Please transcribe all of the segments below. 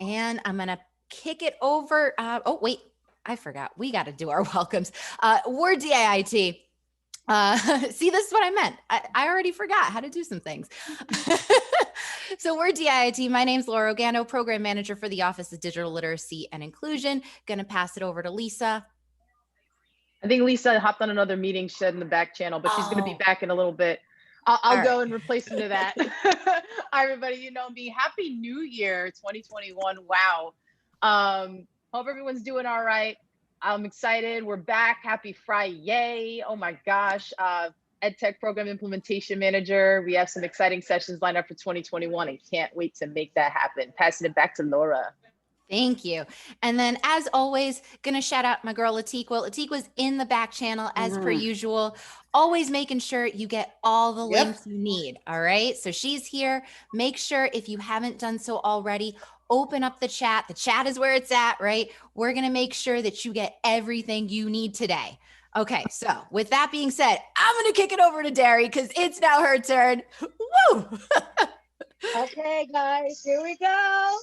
And I'm going to kick it over. Oh, wait, I forgot. We got to do our welcomes. We're DIIT. See, this is what I meant. I already forgot how to do some things. So we're DIIT. My name's Laura Ogando, Program Manager for the Office of Digital Literacy and Inclusion. Going to pass it over to Lisa. I think Lisa hopped on another meeting shed in the back channel, but she's going to be back in a little bit. I'll go and replace into that. Hi, everybody. You know me. Happy New Year 2021. Wow. Hope everyone's doing all right. I'm excited. We're back. Happy Friday. Oh my gosh. EdTech Program Implementation Manager. We have some exciting sessions lined up for 2021 and can't wait to make that happen. Passing it back to Laura. Thank you. And then as always, gonna shout out my girl Latiqua. Latiqua's in the back channel as per usual, always making sure you get all the links you need. All right. So she's here. Make sure if you haven't done so already, open up the chat. The chat is where it's at, right? We're gonna make sure that you get everything you need today. Okay, so with that being said, I'm gonna kick it over to Derry because it's now her turn. Woo! Okay, guys, here we go.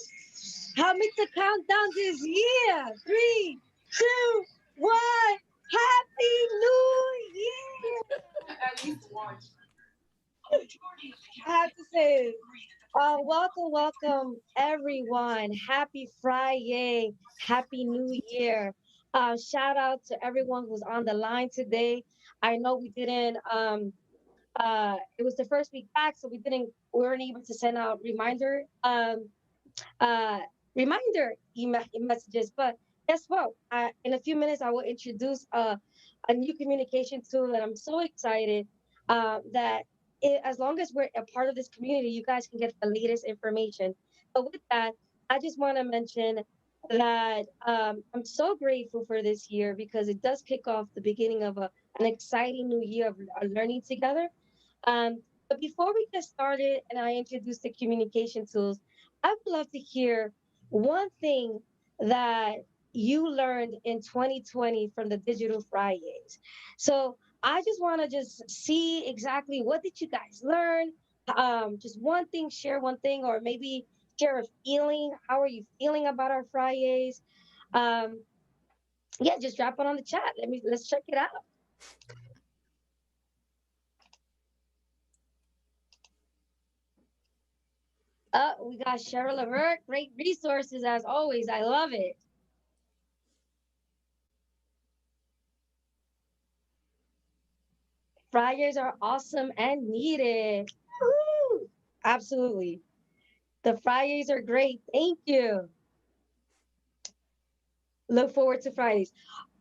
Help me to count down this year. 3, 2, 1. Happy New Year! At least once. I have to say, welcome, everyone. Happy Friday. Happy New Year. Shout out to everyone who's on the line today. I know we didn't. It was the first week back, so we weren't able to send out reminder messages. But guess what? In a few minutes, I will introduce a new communication tool that I'm so excited that as long as we're a part of this community, you guys can get the latest information. But with that, I just want to mention that I'm so grateful for this year because it does kick off the beginning of an exciting new year of learning together. But before we get started and I introduce the communication tools, I would love to hear one thing that you learned in 2020 from the Digital Fridays. So I just want to just see exactly what did you guys learn? Just one thing, share one thing, or maybe share a feeling. How are you feeling about our Fridays? Yeah, just drop it on the chat. Let's check it out. We got Cheryl Levert. Great resources as always. I love it. Fridays are awesome and needed. Woo! Absolutely. The Fridays are great. Thank you. Look forward to Fridays.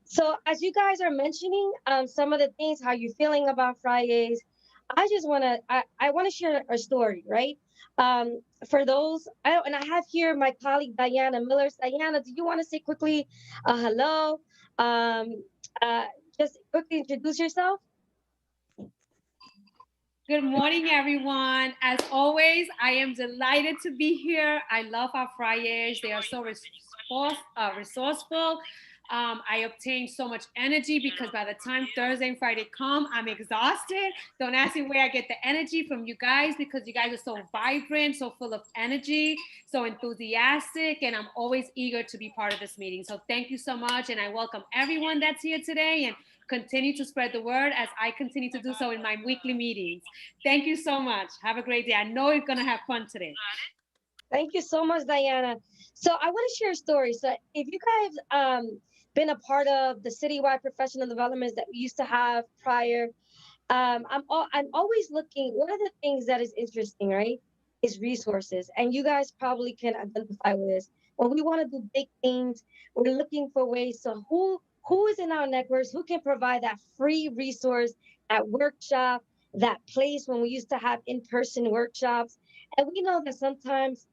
So as you guys are mentioning some of the things, how you feeling about Fridays, I want to share a story, right? For those, and I have here my colleague Diana Miller. Diana, do you want to say quickly hello? Just quickly introduce yourself. Good morning, everyone. As always, I am delighted to be here. I love our Fridays. They are so resourceful. I obtain so much energy because by the time Thursday and Friday come, I'm exhausted. Don't ask me where I get the energy from you guys because you guys are so vibrant, so full of energy, so enthusiastic, and I'm always eager to be part of this meeting. So thank you so much, and I welcome everyone that's here today and continue to spread the word as I continue to do so in my weekly meetings. Thank you so much. Have a great day. I know you're going to have fun today. Thank you so much, Diana. So I want to share a story. So if you guys been a part of the citywide professional developments that we used to have prior, I'm always looking, what are the things that is interesting, right? Is resources. And you guys probably can identify with this. When we want to do big things, we're looking for ways. So who is in our networks, who can provide that free resource, that workshop, that place when we used to have in-person workshops. And we know that sometimes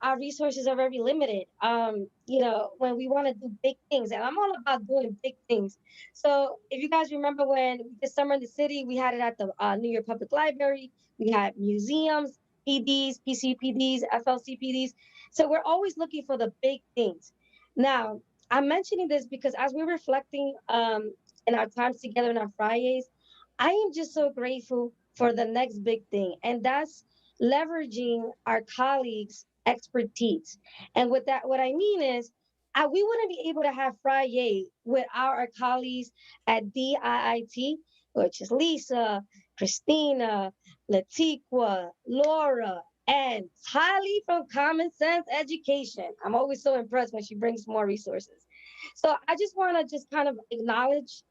our resources are very limited. When we want to do big things, and I'm all about doing big things. So if you guys remember when we did Summer in the City, we had it at the New York Public Library. We had museums, PDs, PCPDs, FLCPDs. So we're always looking for the big things. Now, I'm mentioning this because as we're reflecting in our times together in our Fridays, I am just so grateful for the next big thing. And that's leveraging our colleagues expertise. And with that, what I mean is, we wouldn't be able to have Friday without our colleagues at DIIT, which is Lisa, Christina, Latiqua, Laura, and Tali from Common Sense Education. I'm always so impressed when she brings more resources. So I just want to just kind of acknowledge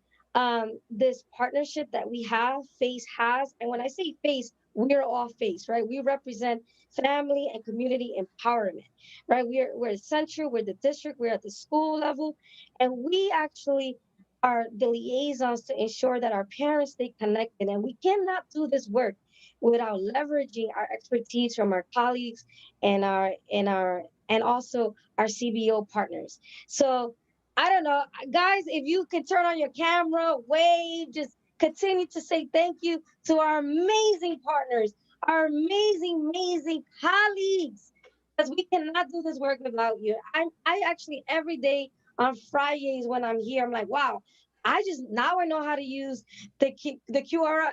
this partnership that we have, FACE has. And when I say FACE, we're all FACE, right? We represent family and community empowerment, right? We're central, we're the district, we're at the school level, and we actually are the liaisons to ensure that our parents stay connected. And we cannot do this work without leveraging our expertise from our colleagues and also our CBO partners. So I don't know, guys, if you could turn on your camera, wave, just continue to say thank you to our amazing partners, our amazing, amazing colleagues, because we cannot do this work without you. I actually every day on Fridays when I'm here, I'm like, wow, now I know how to use the QR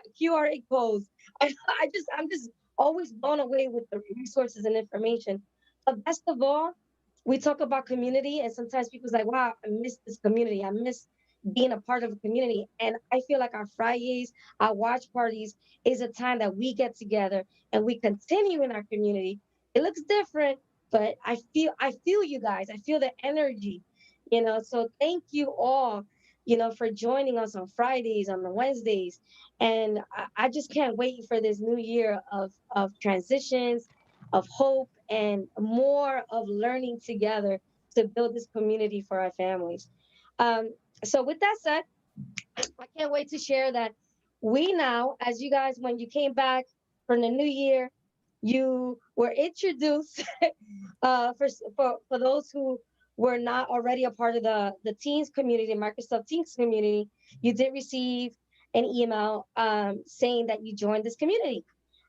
codes. I'm just always blown away with the resources and information. But best of all, we talk about community, and sometimes people's like, wow, I miss this community. I miss being a part of a community. And I feel like our Fridays, our watch parties is a time that we get together and we continue in our community. It looks different, but I feel you guys. I feel the energy, So thank you all, for joining us on Fridays, on the Wednesdays. And I just can't wait for this new year of transitions, of hope, and more of learning together to build this community for our families. So with that said, I can't wait to share that we now, as you guys, when you came back from the new year, you were introduced for those who were not already a part of the Teams community, Microsoft Teams community. You did receive an email saying that you joined this community.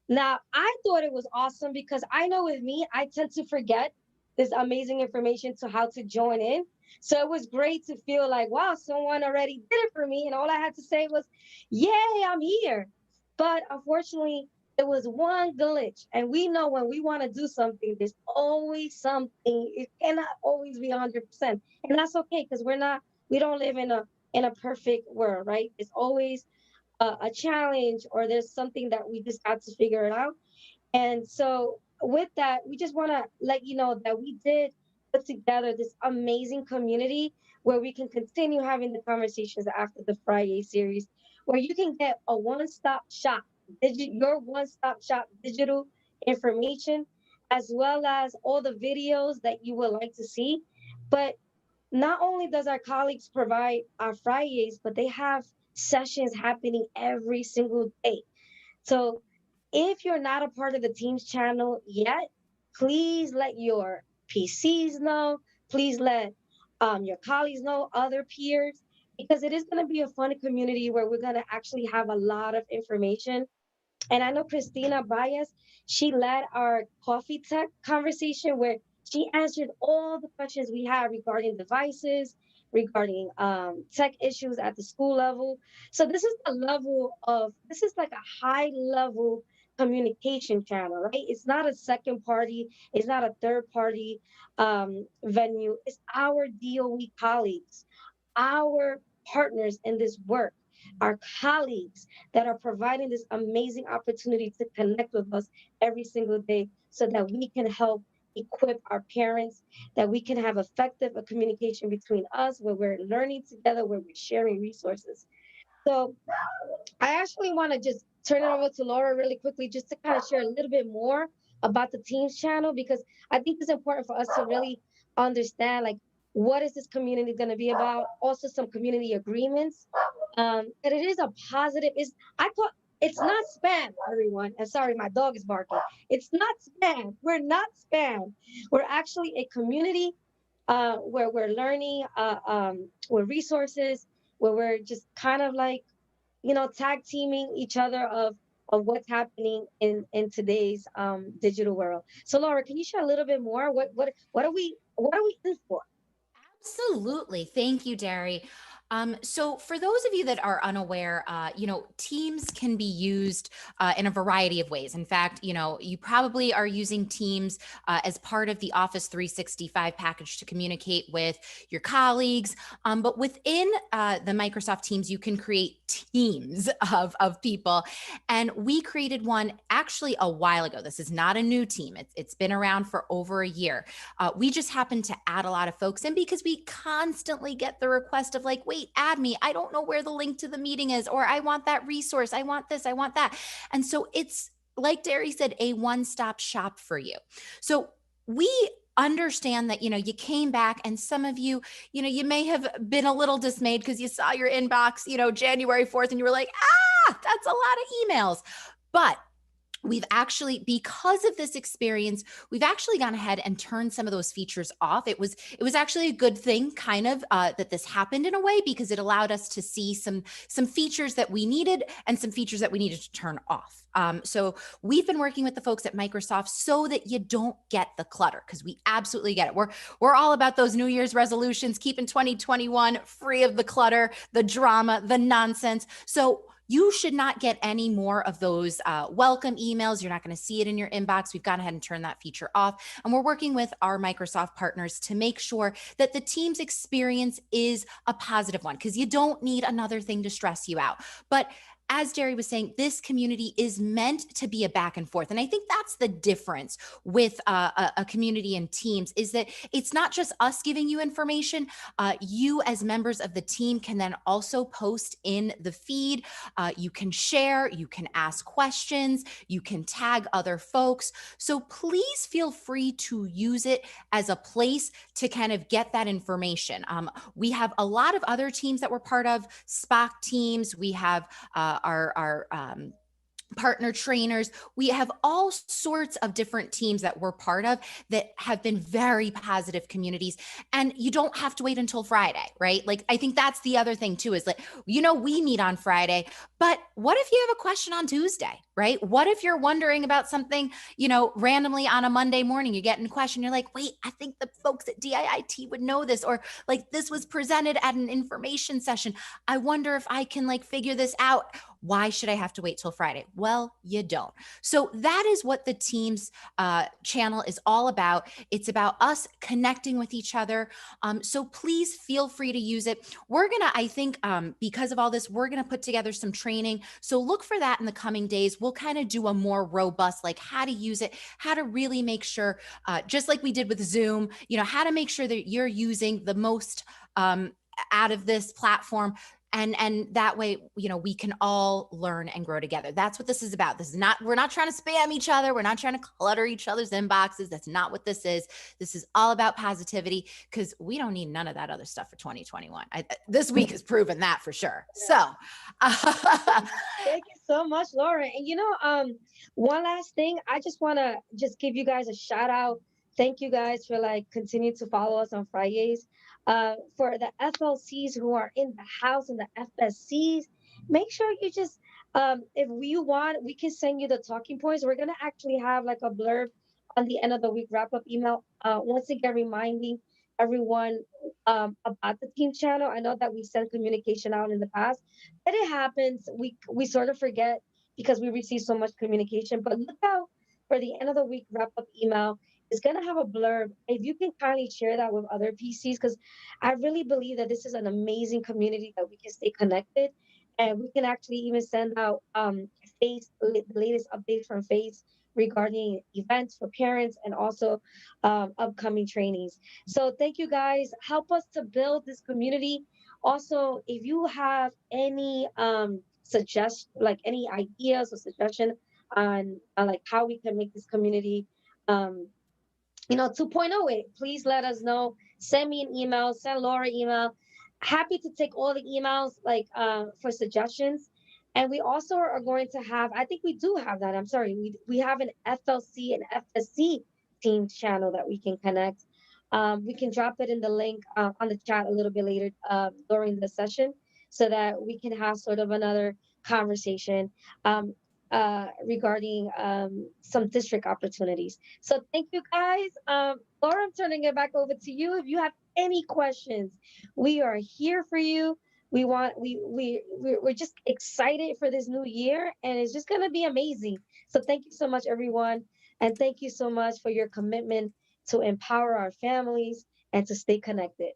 Now, I thought it was awesome because I know with me, I tend to forget this amazing information to how to join in. So it was great to feel like, wow, someone already did it for me. And all I had to say was, yay, I'm here. But unfortunately, it was one glitch. And we know when we want to do something, there's always something. It cannot always be 100%. And that's okay because we don't live in a perfect world, right? It's always a challenge, or there's something that we just got to figure it out. And so with that, we just want to let you know that we did put together this amazing community where we can continue having the conversations after the Friday series, where you can get a one-stop shop, your one-stop shop digital information, as well as all the videos that you would like to see. But not only does our colleagues provide our Fridays, but they have sessions happening every single day. So if you're not a part of the Teams channel yet, please let your PCs know. Please let your colleagues know, other peers, because it is going to be a fun community where we're going to actually have a lot of information. And I know Christina Baez, she led our coffee tech conversation where she answered all the questions we had regarding devices, regarding tech issues at the school level. So this is like a high level communication channel, right? It's not a second party, it's not a third party venue. It's our DOE colleagues, our partners in this work, our colleagues that are providing this amazing opportunity to connect with us every single day so that we can help equip our parents, that we can have effective communication between us where we're learning together, where we're sharing resources. So I actually want to just turn it over to Laura really quickly just to kind of share a little bit more about the Teams channel, because I think it's important for us to really understand like what is this community going to be about, also some community agreements. That it is a positive, it's not spam, everyone. And sorry, my dog is barking. It's not spam. We're not spam. We're actually a community where we're learning, with resources, where we're just kind of like, tag teaming each other of what's happening in today's digital world. So Laura, can you share a little bit more? What are we in for? Absolutely. Thank you, Derry. So for those of you that are unaware, Teams can be used in a variety of ways. In fact, you probably are using Teams as part of the Office 365 package to communicate with your colleagues. But within the Microsoft Teams, you can create teams of people. And we created one actually a while ago. This is not a new team. It's been around for over a year. We just happened to add a lot of folks in because we constantly get the request of like, wait, add me. I don't know where the link to the meeting is, or I want that resource. I want this, I want that. And so it's, like Derry said, a one-stop shop for you. So we understand that, you came back and some of you, you may have been a little dismayed because you saw your inbox, January 4th and you were like, that's a lot of emails. But we've actually, because of this experience, we've actually gone ahead and turned some of those features off. It was actually a good thing kind of that this happened in a way, because it allowed us to see some features that we needed and some features that we needed to turn off. So we've been working with the folks at Microsoft so that you don't get the clutter, because we absolutely get it. We're all about those New Year's resolutions, keeping 2021 free of the clutter, the drama, the nonsense. So you should not get any more of those welcome emails. You're not going to see it in your inbox. We've gone ahead and turned that feature off. And we're working with our Microsoft partners to make sure that the Teams experience is a positive one, because you don't need another thing to stress you out. But as Derry was saying, this community is meant to be a back and forth. And I think that's the difference with a community and Teams, is that it's not just us giving you information. You as members of the team can then also post in the feed. You can share, you can ask questions, you can tag other folks. So please feel free to use it as a place to kind of get that information. We have a lot of other teams that we're part of, Spock teams. We have our partner trainers. We have all sorts of different teams that we're part of that have been very positive communities. And you don't have to wait until Friday, right? Like, I think that's the other thing too, is like, we meet on Friday, but what if you have a question on Tuesday, right? What if you're wondering about something, randomly on a Monday morning, you get in a question, you're like, wait, I think the folks at DIIT would know this, or like this was presented at an information session. I wonder if I can like figure this out. Why should I have to wait till Friday? Well, you don't. So that is what the Teams channel is all about. It's about us connecting with each other. So please feel free to use it. We're going to, I think, because of all this, we're going to put together some training. So look for that in the coming days. We'll kind of do a more robust, like how to use it, how to really make sure, just like we did with Zoom, how to make sure that you're using the most out of this platform. And that way, we can all learn and grow together. That's what this is about. We're not trying to spam each other. We're not trying to clutter each other's inboxes. That's not what this is. This is all about positivity, because we don't need none of that other stuff for 2021. This week has proven that for sure. So thank you so much, Laura. And one last thing, I just want to just give you guys a shout out. Thank you guys for continue to follow us on Fridays. For the FLCs who are in the house and the FSCs, make sure you just, if you want, we can send you the talking points. We're going to actually have a blurb on the end of the week wrap-up email. Once again, reminding everyone about the team channel. I know that we sent communication out in the past, but it happens. We sort of forget because we receive so much communication. But look out for the end of the week wrap-up email. It's going to have a blurb. If you can kindly share that with other PCs, because I really believe that this is an amazing community that we can stay connected, and we can actually even send out the latest updates from FACE regarding events for parents and also upcoming trainings. So thank you guys. Help us to build this community. Also, if you have any any ideas or suggestion on how we can make this community 2.0, please let us know. Send me an email, send Laura email. Happy to take all the emails for suggestions. And we also are going to have, I think we do have that. I'm sorry. We have an FLC and FSC team channel that we can connect. We can drop it in the link on the chat a little bit later during the session, so that we can have sort of another conversation regarding some district opportunities. So thank you guys. Laura, I'm turning it back over to you. If you have any questions, we are here for you. we're just excited for this new year, and it's just going to be amazing. So thank you so much, everyone. And thank you so much for your commitment to empower our families and to stay connected.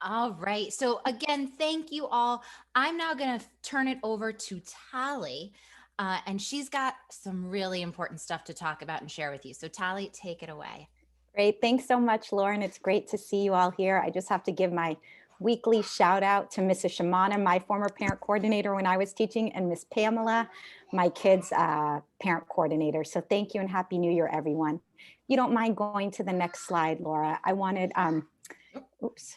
All right. So again, thank you all. I'm now going to turn it over to Tali, and she's got some really important stuff to talk about and share with you. So Tali, take it away. Great. Thanks so much, Lauren. It's great to see you all here. I just have to give my weekly shout out to Mrs. Shamana, my former parent coordinator when I was teaching, and Miss Pamela, my kids' parent coordinator. So thank you and Happy New Year, everyone. If you don't mind going to the next slide, Laura, I wanted, oops.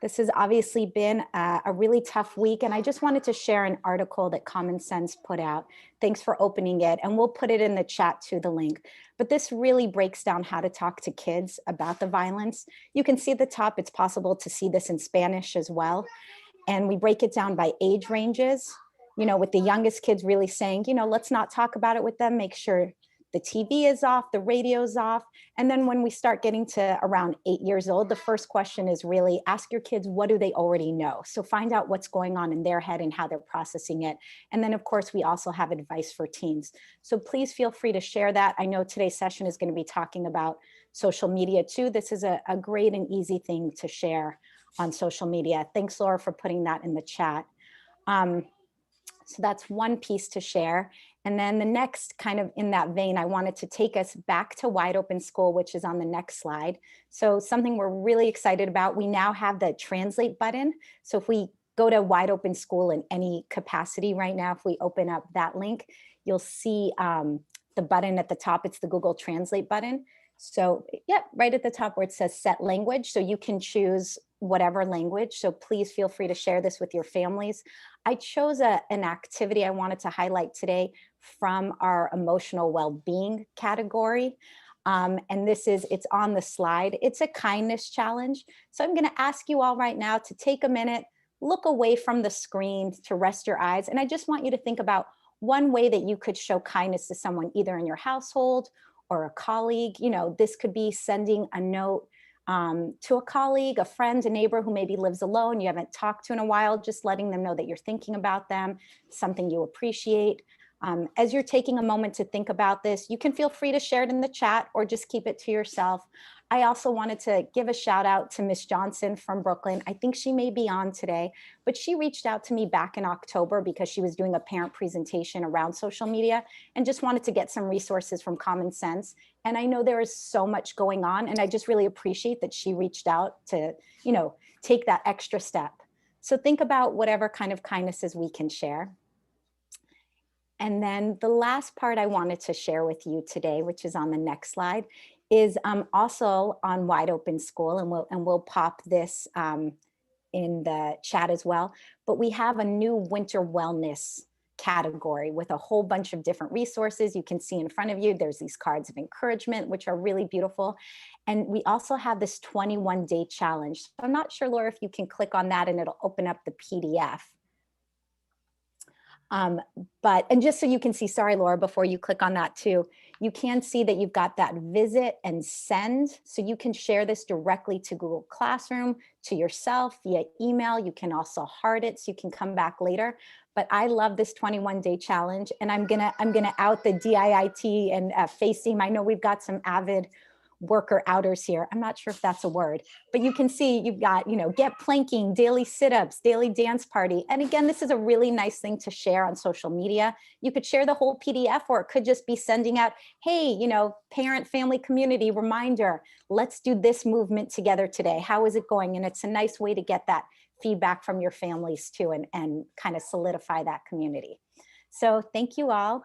This has obviously been a really tough week, and I just wanted to share an article that Common Sense put out. Thanks for opening it, and we'll put it in the chat to the link. But this really breaks down how to talk to kids about the violence. You can see at the top, it's possible to see this in Spanish as well. And we break it down by age ranges, you know, with the youngest kids really saying, you know, let's not talk about it with them, make sure the TV is off, the radio's off. And then when we start getting to around 8 years old, the first question is really ask your kids, what do they already know? So find out what's going on in their head and how they're processing it. And then of course, we also have advice for teens. So please feel free to share that. I know today's session is going to be talking about social media too. This is a great and easy thing to share on social media. Thanks, Laura, for putting that in the chat. So that's one piece to share. And then the next, kind of in that vein, I wanted to take us back to Wide Open School, which is on the next slide. So something we're really excited about, we now have the translate button. So if we go to Wide Open School in any capacity right now, if we open up that link, you'll see the button at the top, it's the Google Translate button. So yeah, right at the top where it says set language. So you can choose whatever language. So please feel free to share this with your families. I chose an activity I wanted to highlight today from our emotional well-being category. And it's on the slide. It's a kindness challenge. So I'm gonna ask you all right now to take a minute, look away from the screen, to rest your eyes. And I just want you to think about one way that you could show kindness to someone, either in your household or a colleague. You know, this could be sending a note to a colleague, a friend, a neighbor who maybe lives alone, you haven't talked to in a while, just letting them know that you're thinking about them, something you appreciate. As you're taking a moment to think about this, you can feel free to share it in the chat or just keep it to yourself. I also wanted to give a shout out to Miss Johnson from Brooklyn. I think she may be on today, but she reached out to me back in October because she was doing a parent presentation around social media and just wanted to get some resources from Common Sense. And I know there is so much going on, and I just really appreciate that she reached out to, you know, take that extra step. So think about whatever kind of kindnesses we can share. And then the last part I wanted to share with you today, which is on the next slide, is also on Wide Open School, and we'll pop this in the chat as well. But we have a new winter wellness category with a whole bunch of different resources. You can see in front of you, there's these cards of encouragement, which are really beautiful. And we also have this 21-day challenge. So I'm not sure, Laura, if you can click on that and it'll open up the PDF. And just so you can see, sorry, Laura, before you click on that too, you can see that you've got that visit and send. So you can share this directly to Google Classroom, to yourself via email. You can also heart it so you can come back later. But I love this 21-day challenge, and I'm gonna out the DIIT and FACE team. I know we've got some avid worker outers here. I'm not sure if that's a word, but you can see you've got, you know, get planking, daily sit-ups, daily dance party. And again, this is a really nice thing to share on social media. You could share the whole PDF, or it could just be sending out, hey, you know, parent, family, community reminder, let's do this movement together today. How is it going? And it's a nice way to get that feedback from your families too, and kind of solidify that community. So thank you all.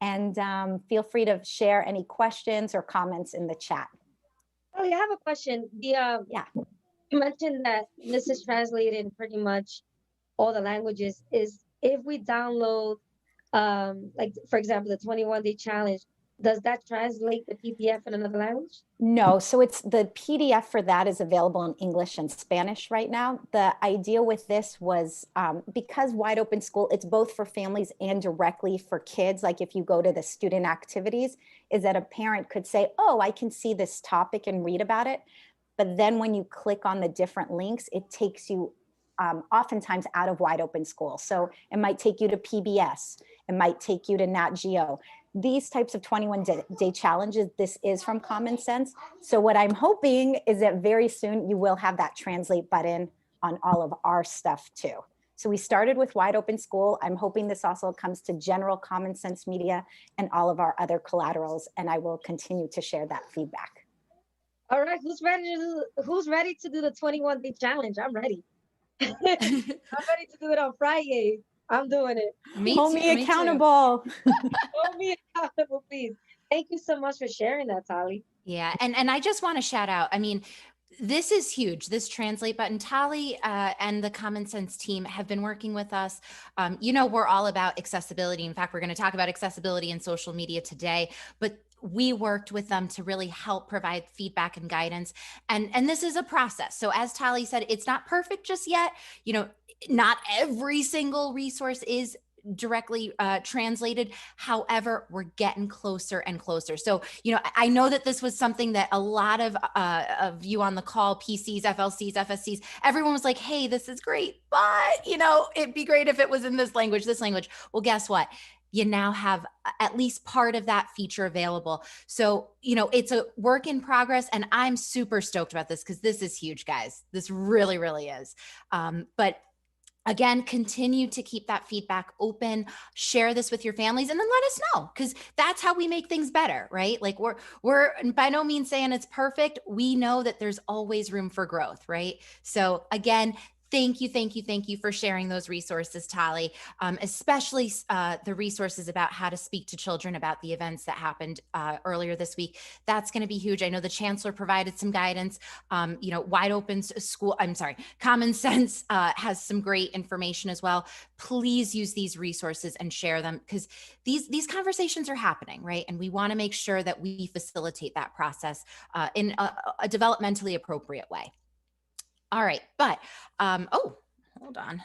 And feel free to share any questions or comments in the chat. Oh, yeah, I have a question. Yeah, you mentioned that this is translated in pretty much all the languages. Is if we download, like for example, the 21-day challenge, does that translate the PDF in another language? No, so it's the PDF for that is available in English and Spanish right now. The idea with this was because Wide Open School, it's both for families and directly for kids. Like if you go to the student activities, is that a parent could say, oh, I can see this topic and read about it. But then when you click on the different links, it takes you oftentimes out of Wide Open School. So it might take you to PBS. It might take you to Nat Geo. These types of 21-day challenges, this is from Common Sense. So what I'm hoping is that very soon you will have that translate button on all of our stuff too. So we started with Wide Open School. I'm hoping this also comes to general Common Sense Media and all of our other collaterals, and I will continue to share that feedback. All right, who's ready to do the 21-day challenge? I'm ready. I'm ready to do it on Friday. I'm doing it. Hold me accountable. Hold me accountable, please. Thank you so much for sharing that, Tali. Yeah, and I just want to shout out, I mean, this is huge, this translate button. Tali and the Common Sense team have been working with us. You know, we're all about accessibility. In fact, we're going to talk about accessibility in social media today, but we worked with them to really help provide feedback and guidance. And this is a process. So as Tali said, it's not perfect just yet. You know, not every single resource is directly translated. However, we're getting closer and closer. So, you know, I know that this was something that a lot of you on the call, PCs, FLCs, FSCs, everyone was like, hey, this is great, but, you know, it'd be great if it was in this language, this language. Well, guess what? You now have at least part of that feature available. So, you know, it's a work in progress, and I'm super stoked about this because this is huge, guys. This really, really is. But again, continue to keep that feedback open, share this with your families, and then let us know, because that's how we make things better, right? Like we're by no means saying it's perfect. We know that there's always room for growth, right? So again, thank you for sharing those resources, Tali, especially the resources about how to speak to children about the events that happened earlier this week. That's going to be huge. I know the chancellor provided some guidance. You know, Wide Open School, Common Sense has some great information as well. Please use these resources and share them, because these conversations are happening, right? And we want to make sure that we facilitate that process in a developmentally appropriate way. All right, but, oh, hold on.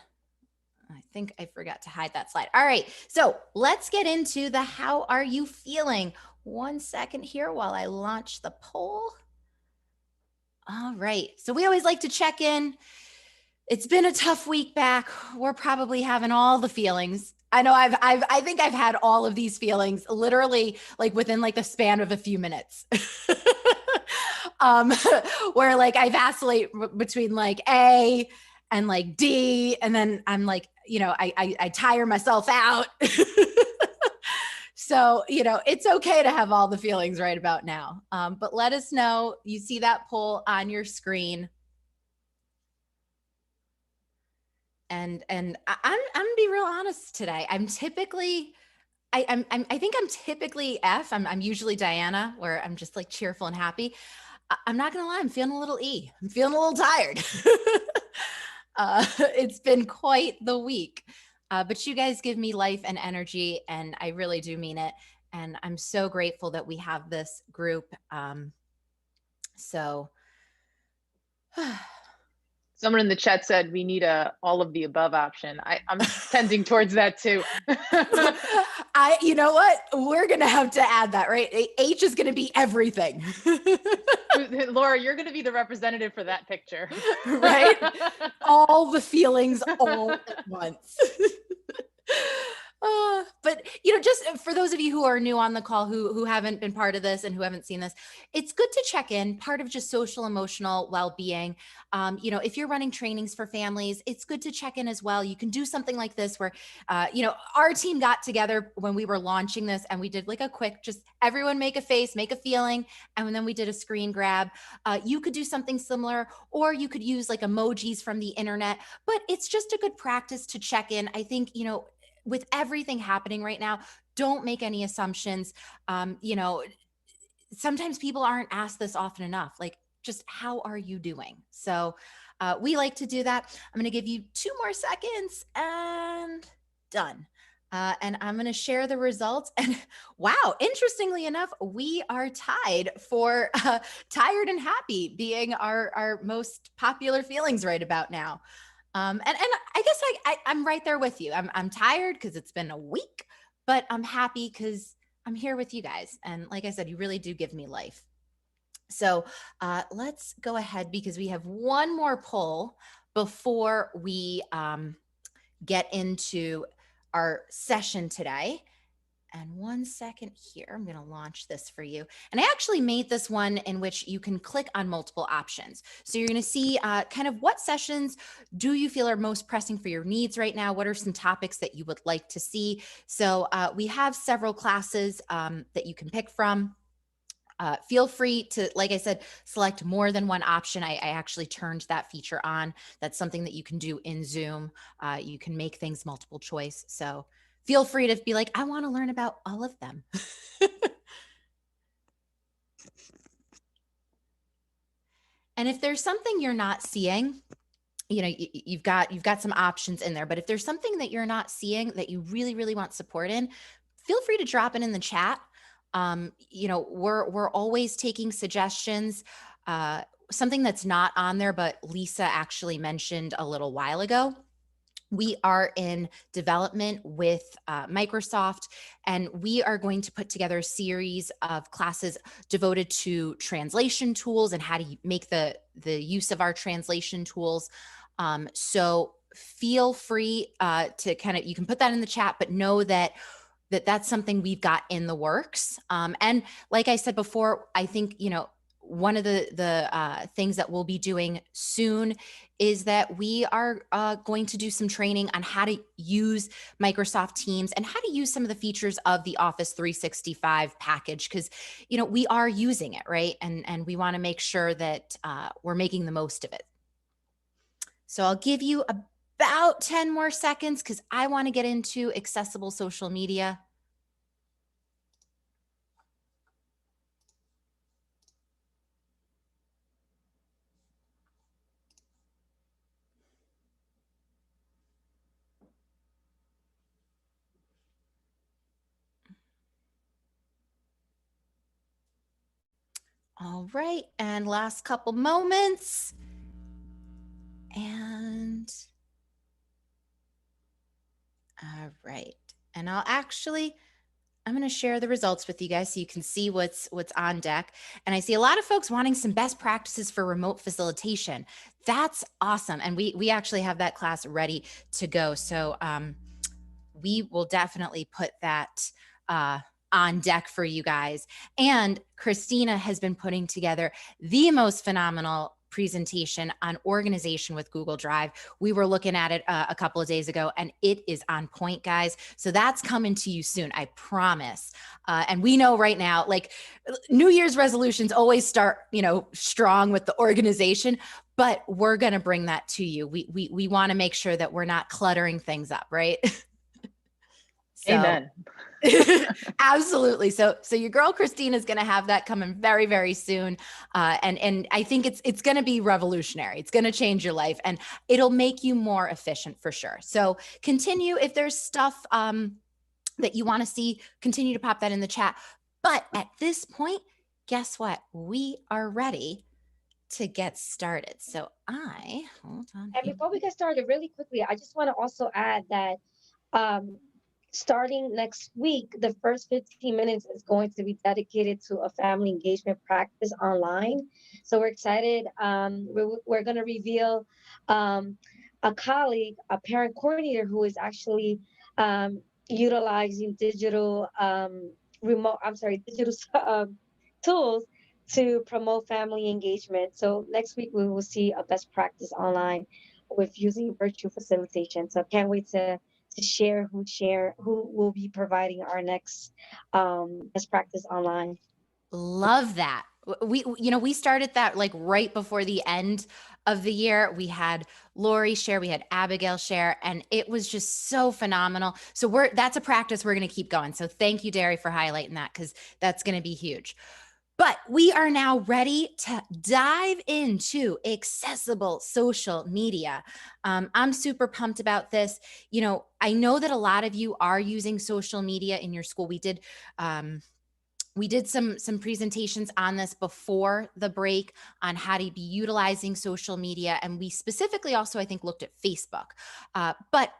I think I forgot to hide that slide. All right, so let's get into the how are you feeling? 1 second here while I launch the poll. All right, so we always like to check in. It's been a tough week back. We're probably having all the feelings. I know I think I've had all of these feelings literally like within like the span of a few minutes. Where like I vacillate between like A and like D, and then I'm like, you know, I tire myself out. So, you know, it's okay to have all the feelings right about now. But let us know. You see that poll on your screen. And I'm gonna be real honest today. I think I'm typically F. I'm usually Diana, where I'm just like cheerful and happy. I'm not gonna lie, I'm feeling a little E. I'm feeling a little tired. It's been quite the week, but you guys give me life and energy, and I really do mean it. And I'm so grateful that we have this group. Someone in the chat said we need a all of the above option. I'm tending towards that too. You know what? We're going to have to add that, right? H is going to be everything. Laura, you're going to be the representative for that picture. Right? All the feelings all at once. But, you know, just for those of you who are new on the call, who haven't been part of this and who haven't seen this, it's good to check in, part of just social emotional well-being. You know, if you're running trainings for families, it's good to check in as well. You can do something like this where, you know, our team got together when we were launching this, and we did like a quick, just everyone make a face, make a feeling. And then we did a screen grab. You could do something similar, or you could use like emojis from the internet, but it's just a good practice to check in. I think, you know, with everything happening right now, don't make any assumptions. You know, sometimes people aren't asked this often enough, like just how are you doing? So we like to do that. I'm going to give you 2 more seconds and done. And I'm going to share the results. And wow, interestingly enough, we are tied for tired and happy being our most popular feelings right about now. And I guess I'm right there with you. I'm tired because it's been a week, but I'm happy because I'm here with you guys. And like I said, you really do give me life. So let's go ahead, because we have one more poll before we get into our session today. And 1 second here, I'm going to launch this for you. And I actually made this one in which you can click on multiple options. So you're going to see kind of what sessions do you feel are most pressing for your needs right now? What are some topics that you would like to see? So we have several classes that you can pick from. Feel free to, like I said, select more than one option. I actually turned that feature on. That's something that you can do in Zoom. You can make things multiple choice. So feel free to be like, I want to learn about all of them. And if there's something you're not seeing, you know, you've got some options in there, but if there's something that you're not seeing that you really, really want support in, feel free to drop it in the chat. You know, we're always taking suggestions. Something that's not on there, but Lisa actually mentioned a little while ago. We are in development with Microsoft, and we are going to put together a series of classes devoted to translation tools and how to make the use of our translation tools. So feel free to you can put that in the chat, but know that that's something we've got in the works. And like I said before, I think, you know, one of the things that we'll be doing soon is that we are going to do some training on how to use Microsoft Teams and how to use some of the features of the Office 365 package, because, you know, we are using it, right? And we want to make sure that we're making the most of it. So I'll give you about 10 more seconds because I want to get into accessible social media. All right, and last couple moments. And all right, and I'm going to share the results with you guys so you can see what's on deck. And I see a lot of folks wanting some best practices for remote facilitation. That's awesome. And we actually have that class ready to go. So we will definitely put that on deck for you guys. And Christina has been putting together the most phenomenal presentation on organization with Google Drive. We were looking at it a couple of days ago, and it is on point, guys. So that's coming to you soon, I promise. And we know right now, like, New Year's resolutions always start, you know, strong with the organization, but we're going to bring that to you. We want to make sure that we're not cluttering things up, right? So, amen. Absolutely. So your girl Christina is going to have that coming very, very soon. And I think it's going to be revolutionary. It's going to change your life, and it'll make you more efficient for sure. So continue. If there's stuff that you want to see, continue to pop that in the chat. But at this point, guess what? We are ready to get started. So hold on. And before we get started, really quickly, I just want to also add that starting next week, the first 15 minutes is going to be dedicated to a family engagement practice online. So we're excited. We're going to reveal a colleague, a parent coordinator who is actually utilizing digital tools to promote family engagement. So next week we will see a best practice online with using virtual facilitation. So can't wait to share who will be providing our next best practice online. Love that. We started that like right before the end of the year. We had Lori share, we had Abigail share, and it was just so phenomenal. So that's a practice we're going to keep going. So thank you, Derry, for highlighting that, because that's going to be huge. But we are now ready to dive into accessible social media. I'm super pumped about this. You know, I know that a lot of you are using social media in your school. We did some presentations on this before the break on how to be utilizing social media. And we specifically also, I think, looked at Facebook. But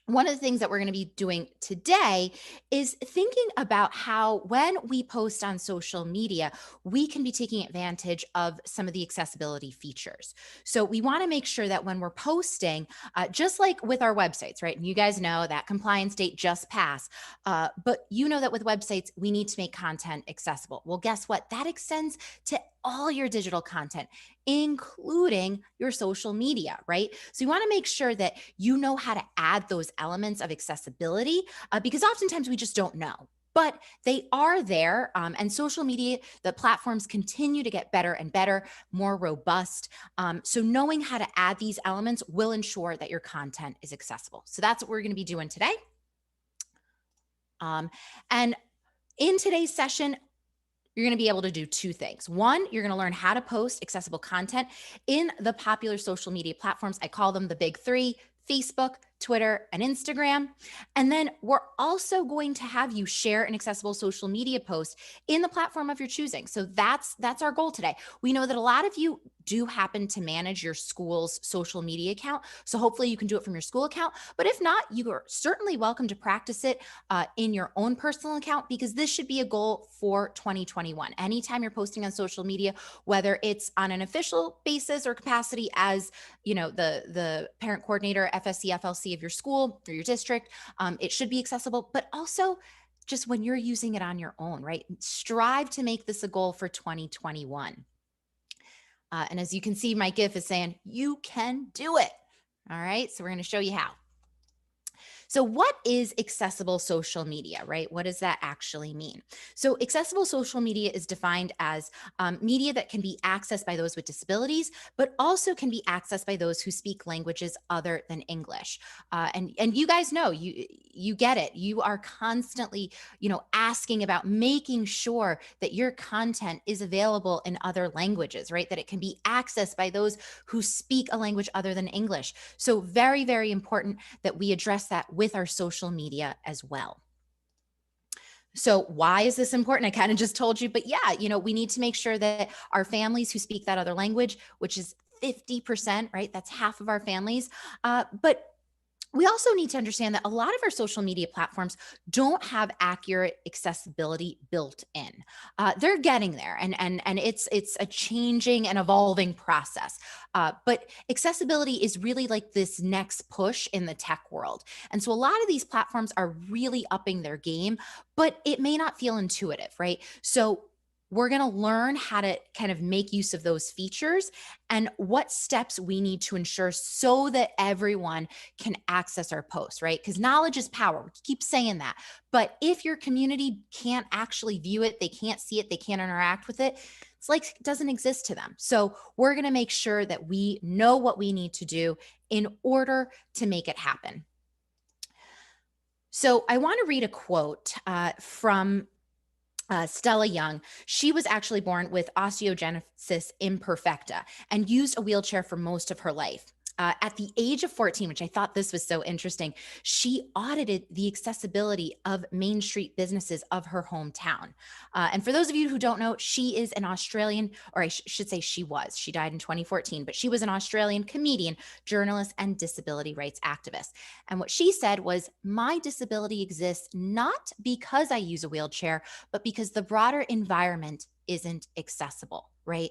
one of the things that we're going to be doing today is thinking about how when we post on social media, we can be taking advantage of some of the accessibility features. So we want to make sure that when we're posting, just like with our websites, right? And you guys know that compliance date just passed, but you know that with websites, we need to make content accessible. Well, guess what? That extends to all your digital content, including your social media, right? So you want to make sure that you know how to add those elements of accessibility because oftentimes we just don't know. But they are there, and social media, the platforms continue to get better and better, more robust. So knowing how to add these elements will ensure that your content is accessible. So that's what we're going to be doing today. And in today's session, you're going to be able to do two things. One, you're going to learn how to post accessible content in the popular social media platforms. I call them the big three: Facebook, Twitter, and Instagram. And then we're also going to have you share an accessible social media post in the platform of your choosing. So that's our goal today. We know that a lot of you do happen to manage your school's social media account. So hopefully you can do it from your school account. But if not, you are certainly welcome to practice it in your own personal account, because this should be a goal for 2021. Anytime you're posting on social media, whether it's on an official basis or capacity as, you know, the parent coordinator, FSC, FLC of your school or your district, it should be accessible, but also just when you're using it on your own, right? Strive to make this a goal for 2021. And as you can see, my GIF is saying, you can do it. All right, so we're going to show you how. So what is accessible social media, right? What does that actually mean? So accessible social media is defined as media that can be accessed by those with disabilities, but also can be accessed by those who speak languages other than English. And you guys know, you get it. You are constantly, asking about making sure that your content is available in other languages, right? That it can be accessed by those who speak a language other than English. So very, very important that we address that with our social media as well. So why is this important? I kind of just told you, but yeah, we need to make sure that our families who speak that other language, which is 50%, right? That's half of our families. But we also need to understand that a lot of our social media platforms don't have accurate accessibility built in. They're getting there, and it's a changing and evolving process. But accessibility is really like this next push in the tech world. And so a lot of these platforms are really upping their game, but it may not feel intuitive, right? So we're going to learn how to kind of make use of those features and what steps we need to ensure so that everyone can access our posts, right? Because knowledge is power. We keep saying that. But if your community can't actually view it, they can't see it, they can't interact with it, it's like it doesn't exist to them. So we're going to make sure that we know what we need to do in order to make it happen. So I want to read a quote from Stella Young. She was actually born with osteogenesis imperfecta and used a wheelchair for most of her life. At the age of 14, which I thought this was so interesting, she audited the accessibility of Main Street businesses of her hometown. And for those of you who don't know, she is an Australian, or I should say she was. She died in 2014, but she was an Australian comedian, journalist, and disability rights activist. And what she said was, my disability exists not because I use a wheelchair, but because the broader environment isn't accessible, right?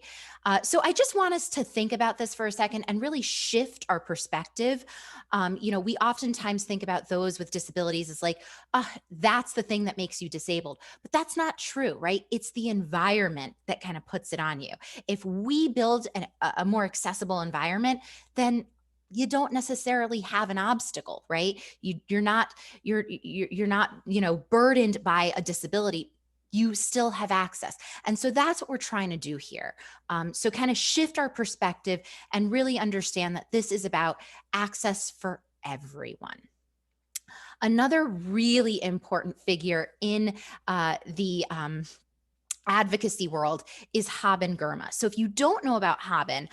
So I just want us to think about this for a second and really shift our perspective. We oftentimes think about those with disabilities as like, that's the thing that makes you disabled, but that's not true, right? It's the environment that kind of puts it on you. If we build a more accessible environment, then you don't necessarily have an obstacle, right? You're not burdened by a disability. You still have access. And so that's what we're trying to do here. So kind of shift our perspective and really understand that this is about access for everyone. Another really important figure in the advocacy world is Haben Girma. So if you don't know about Haben,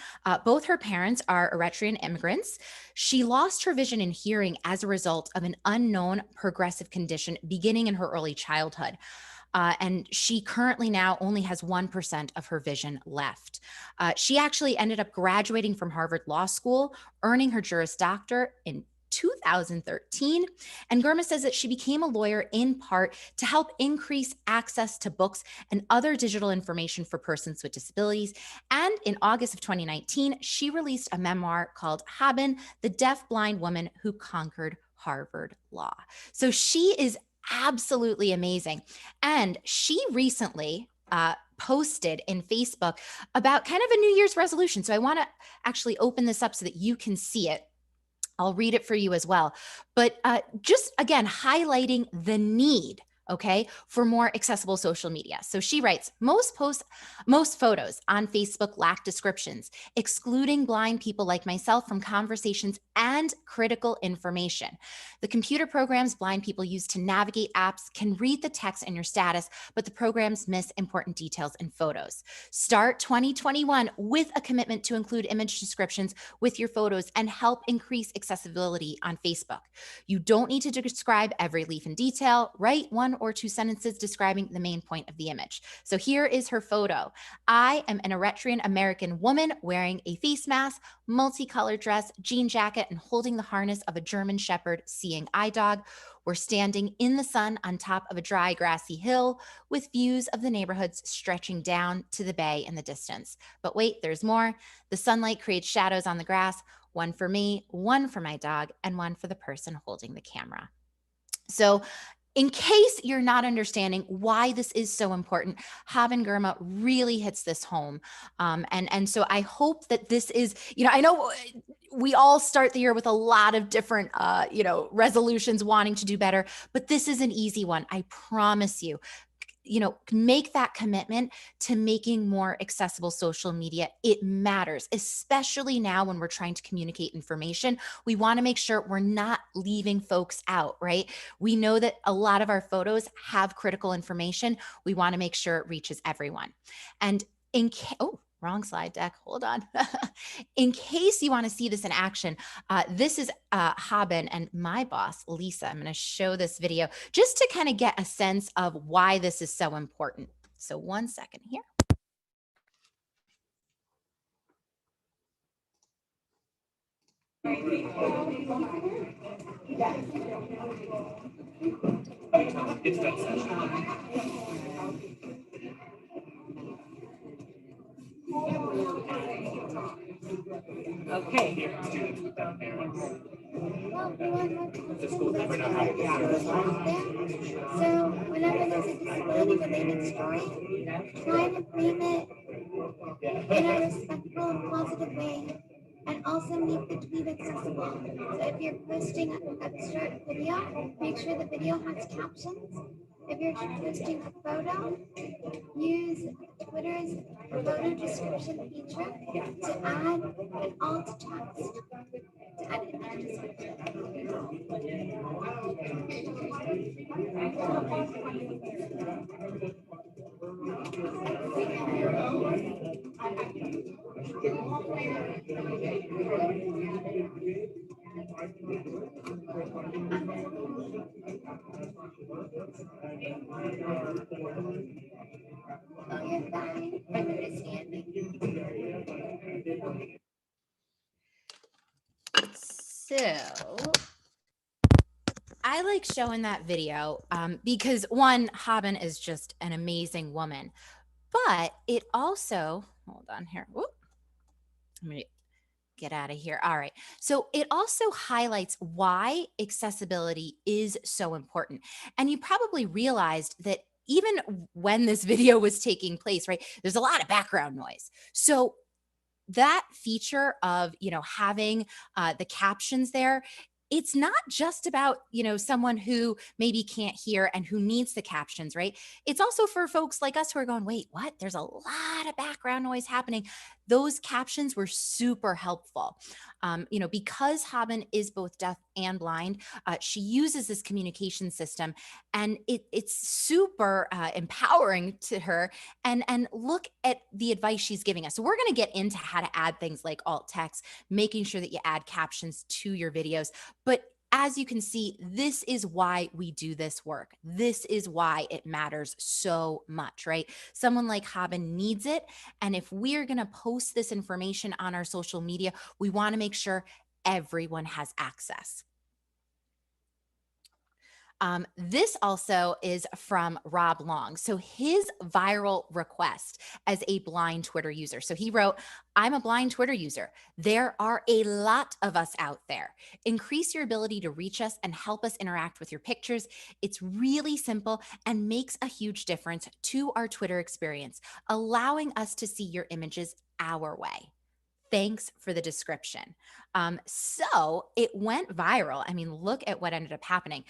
both her parents are Eritrean immigrants. She lost her vision and hearing as a result of an unknown progressive condition beginning in her early childhood. And she currently now only has 1% of her vision left. She actually ended up graduating from Harvard Law School, earning her Juris Doctor in 2013. And Gurma says that she became a lawyer in part to help increase access to books and other digital information for persons with disabilities. And in August of 2019, she released a memoir called Haben, the Deaf-Blind Woman Who Conquered Harvard Law. So she is absolutely amazing. And she recently posted in Facebook about kind of a New Year's resolution. So I want to actually open this up so that you can see it. I'll read it for you as well. But just again, highlighting the need, okay, for more accessible social media. So she writes, most photos on Facebook lack descriptions, excluding blind people like myself from conversations and critical information. The computer programs blind people use to navigate apps can read the text in your status, but the programs miss important details in photos. Start 2021 with a commitment to include image descriptions with your photos and help increase accessibility on Facebook. You don't need to describe every leaf in detail. Write 1 or 2 sentences describing the main point of the image. So here is her photo. I am an Eritrean American woman wearing a face mask, multicolored dress, jean jacket, and holding the harness of a German Shepherd seeing eye dog. We're standing in the sun on top of a dry, grassy hill with views of the neighborhoods stretching down to the bay in the distance. But wait, there's more. The sunlight creates shadows on the grass, one for me, one for my dog, and one for the person holding the camera. So in case you're not understanding why this is so important, Haben Girma really hits this home. And so I hope that this is, I know we all start the year with a lot of different, resolutions wanting to do better, but this is an easy one. I promise you. Make that commitment to making more accessible social media. It matters, especially now when we're trying to communicate information. We want to make sure we're not leaving folks out, right? We know that a lot of our photos have critical information. We want to make sure it reaches everyone. And wrong slide deck. Hold on. In case you want to see this in action, this is Haben and my boss, Lisa. I'm going to show this video just to kind of get a sense of why this is so important. So 1 second here. Okay. So whenever there's a disability-related story, try to frame it in a respectful, positive way, and also make the tweet accessible. So if you're posting a short video, make sure the video has captions. If you're posting a photo, use Twitter's photo description feature to add an alt text to add image So I like showing that video because one, Haben is just an amazing woman, but it also, hold on here. Whoop, let me get out of here. All right. So it also highlights why accessibility is so important. And you probably realized that even when this video was taking place, right, there's a lot of background noise. So that feature of, having the captions there, it's not just about, someone who maybe can't hear and who needs the captions, right? It's also for folks like us who are going, wait, what? There's a lot of background noise happening. Those captions were super helpful. Because Haben is both deaf and blind, she uses this communication system, and it's super empowering to her. And look at the advice she's giving us. So we're going to get into how to add things like alt text, making sure that you add captions to your videos. But as you can see, this is why we do this work. This is why it matters so much, right? Someone like Haben needs it. And if we're going to post this information on our social media, we want to make sure everyone has access. This also is from Rob Long. So his viral request as a blind Twitter user. So he wrote, I'm a blind Twitter user. There are a lot of us out there. Increase your ability to reach us and help us interact with your pictures. It's really simple and makes a huge difference to our Twitter experience, allowing us to see your images our way. Thanks for the description. So it went viral. I mean, look at what ended up happening.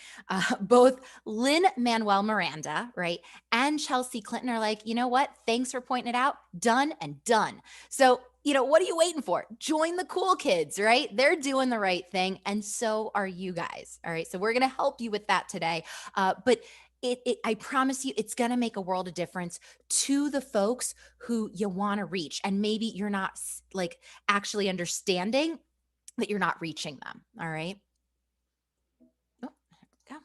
Both Lin-Manuel Miranda, right, and Chelsea Clinton are like, you know what? Thanks for pointing it out. Done and done. So, what are you waiting for? Join the cool kids, right? They're doing the right thing. And so are you guys. All right. So we're going to help you with that today. But I promise you, it's going to make a world of difference to the folks who you want to reach. And maybe you're not like actually understanding that you're not reaching them. All right. Oh, there we go.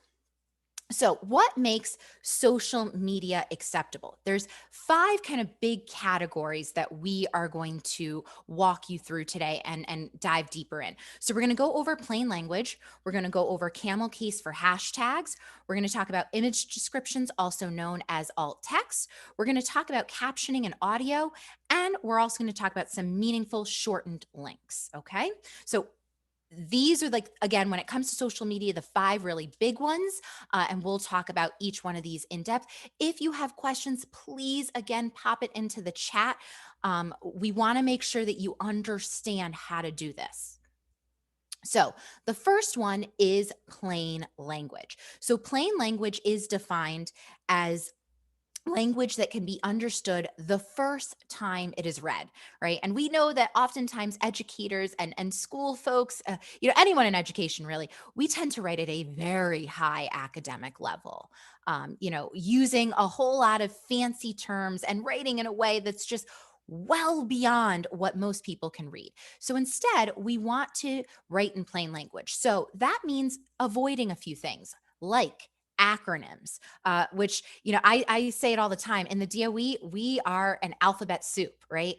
So what makes social media acceptable? There's 5 kind of big categories that we are going to walk you through today and dive deeper in. So we're going to go over plain language. We're going to go over camel case for hashtags. We're going to talk about image descriptions, also known as alt text. We're going to talk about captioning and audio. And we're also going to talk about some meaningful shortened links. Okay. So these are like, again, when it comes to social media, the 5 really big ones, and we'll talk about each one of these in depth. If you have questions, please, again, pop it into the chat. We want to make sure that you understand how to do this. So the first one is plain language. So plain language is defined as language that can be understood the first time it is read, right? And we know that oftentimes educators and school folks, anyone in education really, we tend to write at a very high academic level, using a whole lot of fancy terms and writing in a way that's just well beyond what most people can read. So instead, we want to write in plain language. So that means avoiding a few things like acronyms, which, I say it all the time. In the DOE, we are an alphabet soup, right?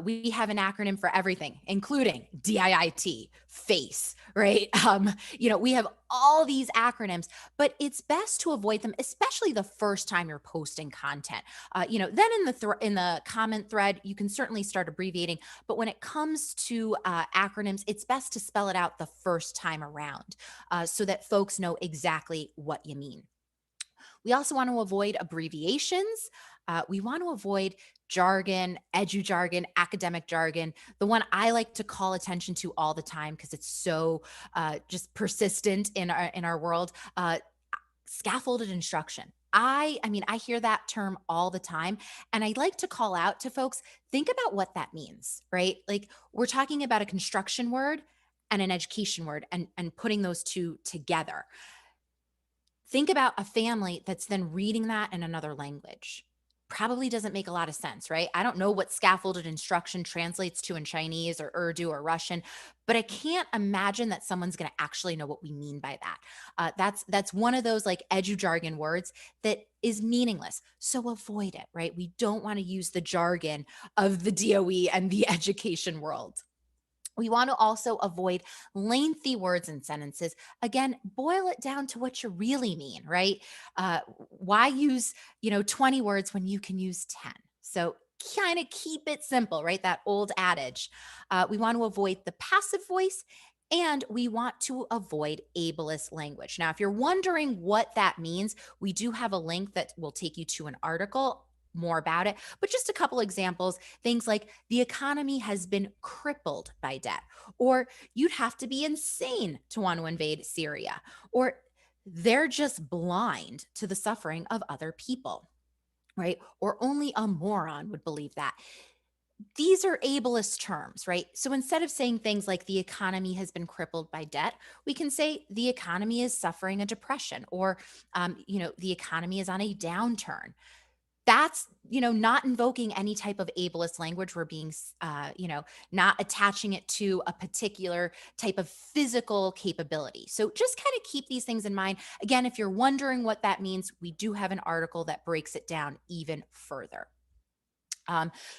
We have an acronym for everything, including DIIT, FACE, right? We have all these acronyms, but it's best to avoid them, especially the first time you're posting content. Then in the comment thread, you can certainly start abbreviating, but when it comes to acronyms, it's best to spell it out the first time around, so that folks know exactly what you mean. We also want to avoid abbreviations. We want to avoid jargon, edu jargon, academic jargon. The one I like to call attention to all the time because it's so just persistent in our world, scaffolded instruction. I hear that term all the time, and I like to call out to folks, think about what that means, right? Like, we're talking about a construction word and an education word and putting those two together. Think about a family that's then reading that in another language. Probably doesn't make a lot of sense, right? I don't know what scaffolded instruction translates to in Chinese or Urdu or Russian, but I can't imagine that someone's going to actually know what we mean by that. That's one of those like edu jargon words that is meaningless. So avoid it, right? We don't want to use the jargon of the DOE and the education world. We want to also avoid lengthy words and sentences. Again, boil it down to what you really mean, right? Why use, 20 words when you can use 10? So kind of keep it simple, right? That old adage. We want to avoid the passive voice, and we want to avoid ableist language. Now, if you're wondering what that means, we do have a link that will take you to an article more about it, but just a couple examples, things like the economy has been crippled by debt, or you'd have to be insane to want to invade Syria, or they're just blind to the suffering of other people, right? Or only a moron would believe that. These are ableist terms, right? So instead of saying things like the economy has been crippled by debt, we can say the economy is suffering a depression, or, the economy is on a downturn. That's, not invoking any type of ableist language. We're being, not attaching it to a particular type of physical capability. So just kind of keep these things in mind. Again, if you're wondering what that means, we do have an article that breaks it down even further.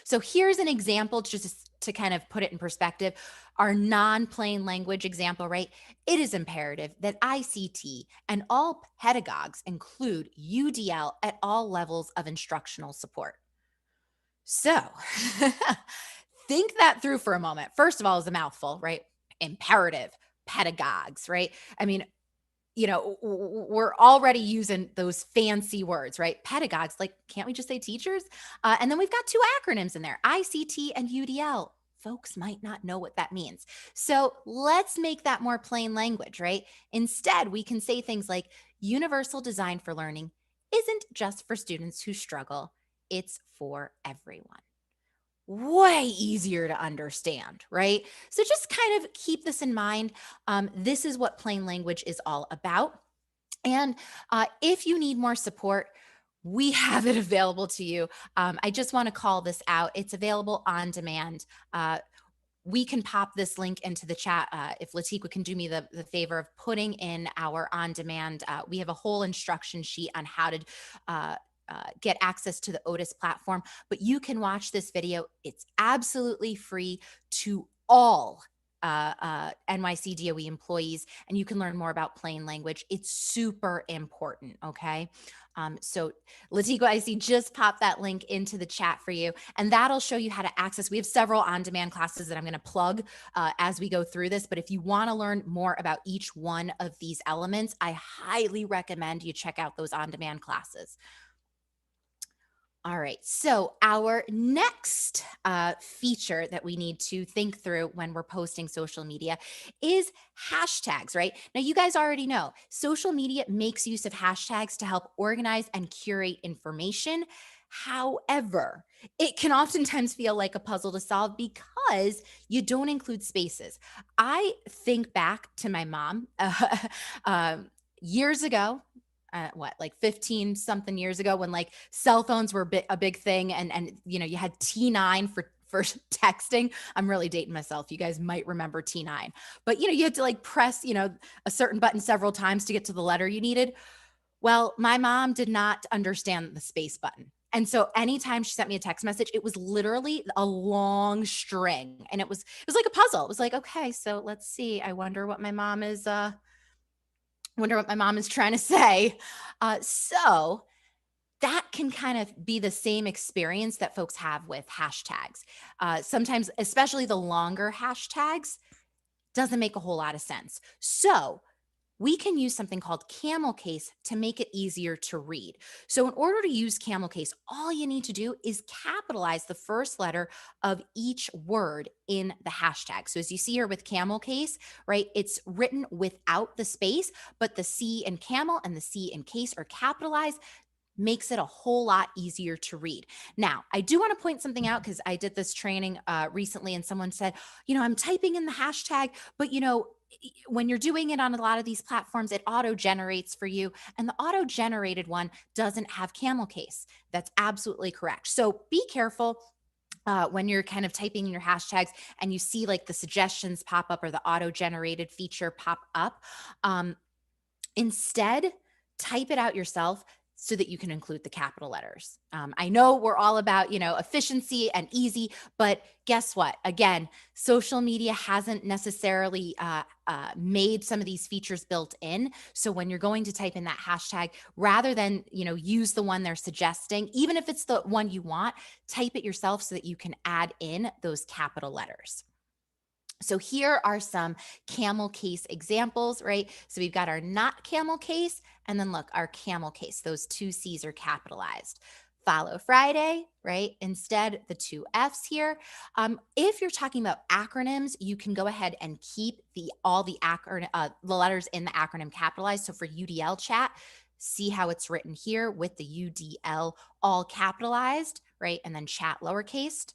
So here's an example just to kind of put it in perspective. Our non-plain language example, right? It is imperative that ICT and all pedagogues include UDL at all levels of instructional support. So think that through for a moment. First of all, is a mouthful, right? Imperative, pedagogues, right? I mean, we're already using those fancy words, right? Pedagogues, like, can't we just say teachers? And then we've got two acronyms in there, ICT and UDL. Folks might not know what that means. So let's make that more plain language, right? Instead, we can say things like universal design for learning isn't just for students who struggle, it's for everyone. Way easier to understand, right? So just kind of keep this in mind. This is what plain language is all about. And if you need more support, we have it available to you. I just want to call this out. It's available on demand. We can pop this link into the chat. If Latiqua can do me the favor of putting in our on demand, we have a whole instruction sheet on how to get access to the Otis platform, but you can watch this video. It's absolutely free to all NYC DOE employees, and you can learn more about plain language. It's super important, okay? So Latiqua, I see just pop that link into the chat for you, and that'll show you how to access. We have several on-demand classes that I'm gonna plug as we go through this, but if you wanna learn more about each one of these elements, I highly recommend you check out those on-demand classes. All right, so our next feature that we need to think through when we're posting social media is hashtags, right? Now, you guys already know social media makes use of hashtags to help organize and curate information. However, it can oftentimes feel like a puzzle to solve because you don't include spaces. I think back to my mom years ago, like 15 something years ago, when like cell phones were a big thing, and you had T9 for texting. I'm really dating myself. You guys might remember T9, but you had to like press a certain button several times to get to the letter you needed. Well, my mom did not understand the space button. And so anytime she sent me a text message, it was literally a long string, and it was like a puzzle. It was like, okay, so let's see. I wonder what my mom is trying to say. So that can kind of be the same experience that folks have with hashtags. Sometimes, especially the longer hashtags, doesn't make a whole lot of sense. So we can use something called camel case to make it easier to read. So in order to use camel case, all you need to do is capitalize the first letter of each word in the hashtag. So as you see here with camel case, right, it's written without the space, but the C in camel and the C in case are capitalized, makes it a whole lot easier to read. Now, I do want to point something out because I did this training recently, and someone said, I'm typing in the hashtag, but when you're doing it on a lot of these platforms, it auto generates for you. And the auto generated one doesn't have camel case. That's absolutely correct. So be careful when you're kind of typing in your hashtags and you see like the suggestions pop up or the auto generated feature pop up. Instead, type it out yourself so that you can include the capital letters. I know we're all about, efficiency and easy, but guess what? Again, social media hasn't necessarily made some of these features built in. So when you're going to type in that hashtag, rather than, use the one they're suggesting, even if it's the one you want, type it yourself so that you can add in those capital letters. So here are some camel case examples, right? So we've got our not camel case, and then look, our camel case. Those two C's are capitalized. Follow Friday, right? Instead, the two F's here. If you're talking about acronyms, you can go ahead and keep all the letters in the acronym capitalized. So for UDL chat, see how it's written here with the UDL all capitalized, right? And then chat lowercase.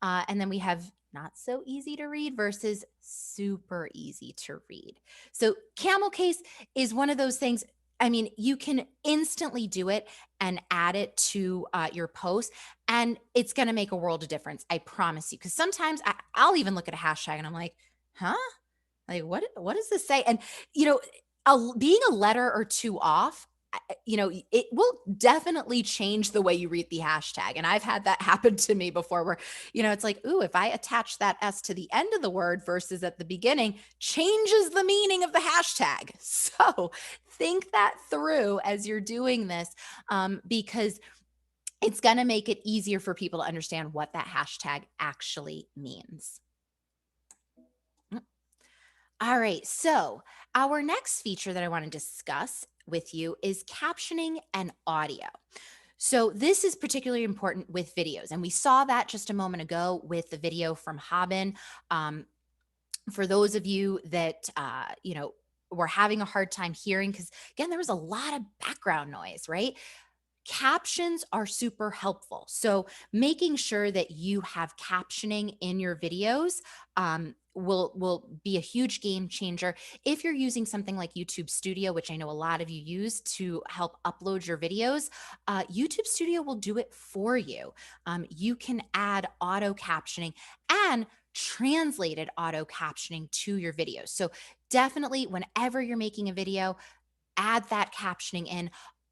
And then we have not so easy to read versus super easy to read. So camel case is one of those things. I mean, you can instantly do it and add it to your post, and it's going to make a world of difference. I promise you. Because sometimes I'll even look at a hashtag and I'm like, huh? Like, what does this say? And, being a letter or two off it will definitely change the way you read the hashtag. And I've had that happen to me before where, it's like, ooh, if I attach that S to the end of the word versus at the beginning, changes the meaning of the hashtag. So think that through as you're doing this, because it's going to make it easier for people to understand what that hashtag actually means. All right. So our next feature that I want to discuss with you is captioning and audio. So this is particularly important with videos. And we saw that just a moment ago with the video from Haben. For those of you that, were having a hard time hearing, because again, there was a lot of background noise, right? Captions are super helpful. So making sure that you have captioning in your videos will be a huge game changer. If you're using something like YouTube Studio, which I know a lot of you use to help upload your videos, YouTube Studio will do it for you. You can add auto captioning and translated auto captioning to your videos. So definitely whenever you're making a video, add that captioning in.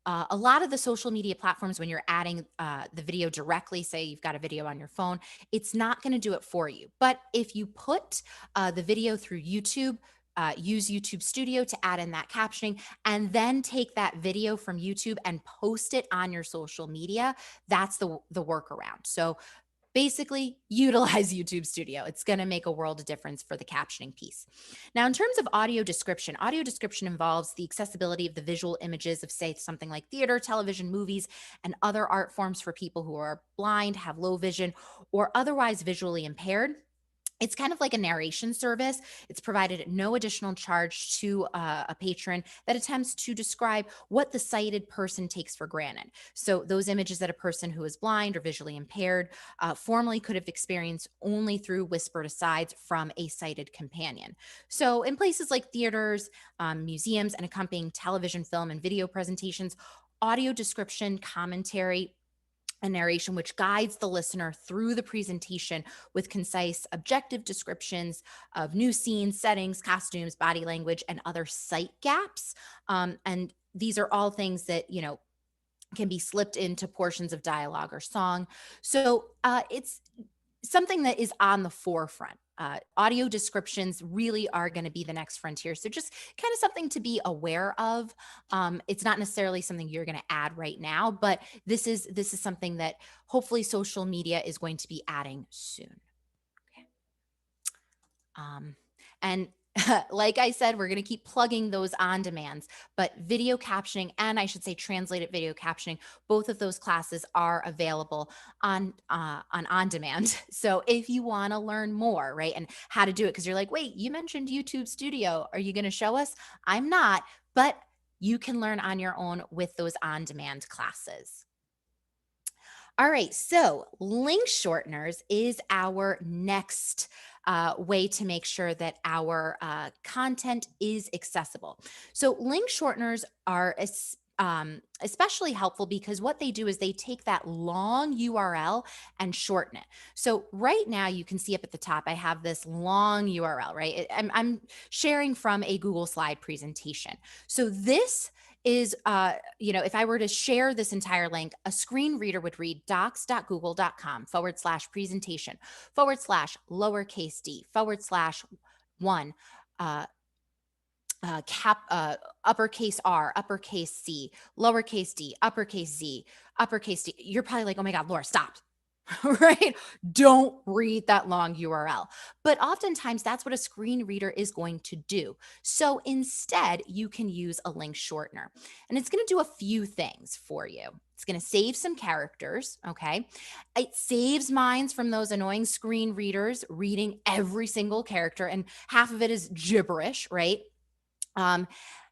A lot of the social media platforms, when you're adding the video directly, say you've got a video on your phone, it's not going to do it for you. But if you put the video through YouTube, use YouTube Studio to add in that captioning, and then take that video from YouTube and post it on your social media, that's the workaround. So basically, utilize YouTube Studio. It's going to make a world of difference for the captioning piece. Now, in terms of audio description involves the accessibility of the visual images of, say, something like theater, television, movies, and other art forms for people who are blind, have low vision, or otherwise visually impaired. It's kind of like a narration service. It's provided at no additional charge to a patron that attempts to describe what the sighted person takes for granted. So those images that a person who is blind or visually impaired formerly could have experienced only through whispered asides from a sighted companion. So in places like theaters, museums, and accompanying television, film, and video presentations, audio description, commentary, a narration which guides the listener through the presentation with concise, objective descriptions of new scenes, settings, costumes, body language, and other sight gaps. And these are all things that, can be slipped into portions of dialogue or song. So it's something that is on the forefront. Audio descriptions really are going to be the next frontier. So just kind of something to be aware of. It's not necessarily something you're going to add right now, but this is something that hopefully social media is going to be adding soon. Okay. And like I said, we're going to keep plugging those on demands, but video captioning, and I should say translated video captioning, both of those classes are available on demand. So if you want to learn more, right, and how to do it, because you're like, wait, you mentioned YouTube Studio. Are you going to show us? I'm not, but you can learn on your own with those on-demand classes. All right, so link shorteners is our next way to make sure that our content is accessible. So link shorteners are especially helpful because what they do is they take that long URL and shorten it. So right now you can see up at the top, I have this long URL, right? I'm sharing from a Google slide presentation. So this is, if I were to share this entire link, a screen reader would read docs.google.com/presentation /lowercase d /1 uppercase R, uppercase C, lowercase d, uppercase Z, uppercase D. You're probably like, oh my God, Laura, stop. Right? Don't read that long URL. But oftentimes that's what a screen reader is going to do. So instead, you can use a link shortener. And it's going to do a few things for you. It's going to save some characters, okay? It saves minds from those annoying screen readers reading every single character, and half of it is gibberish, right?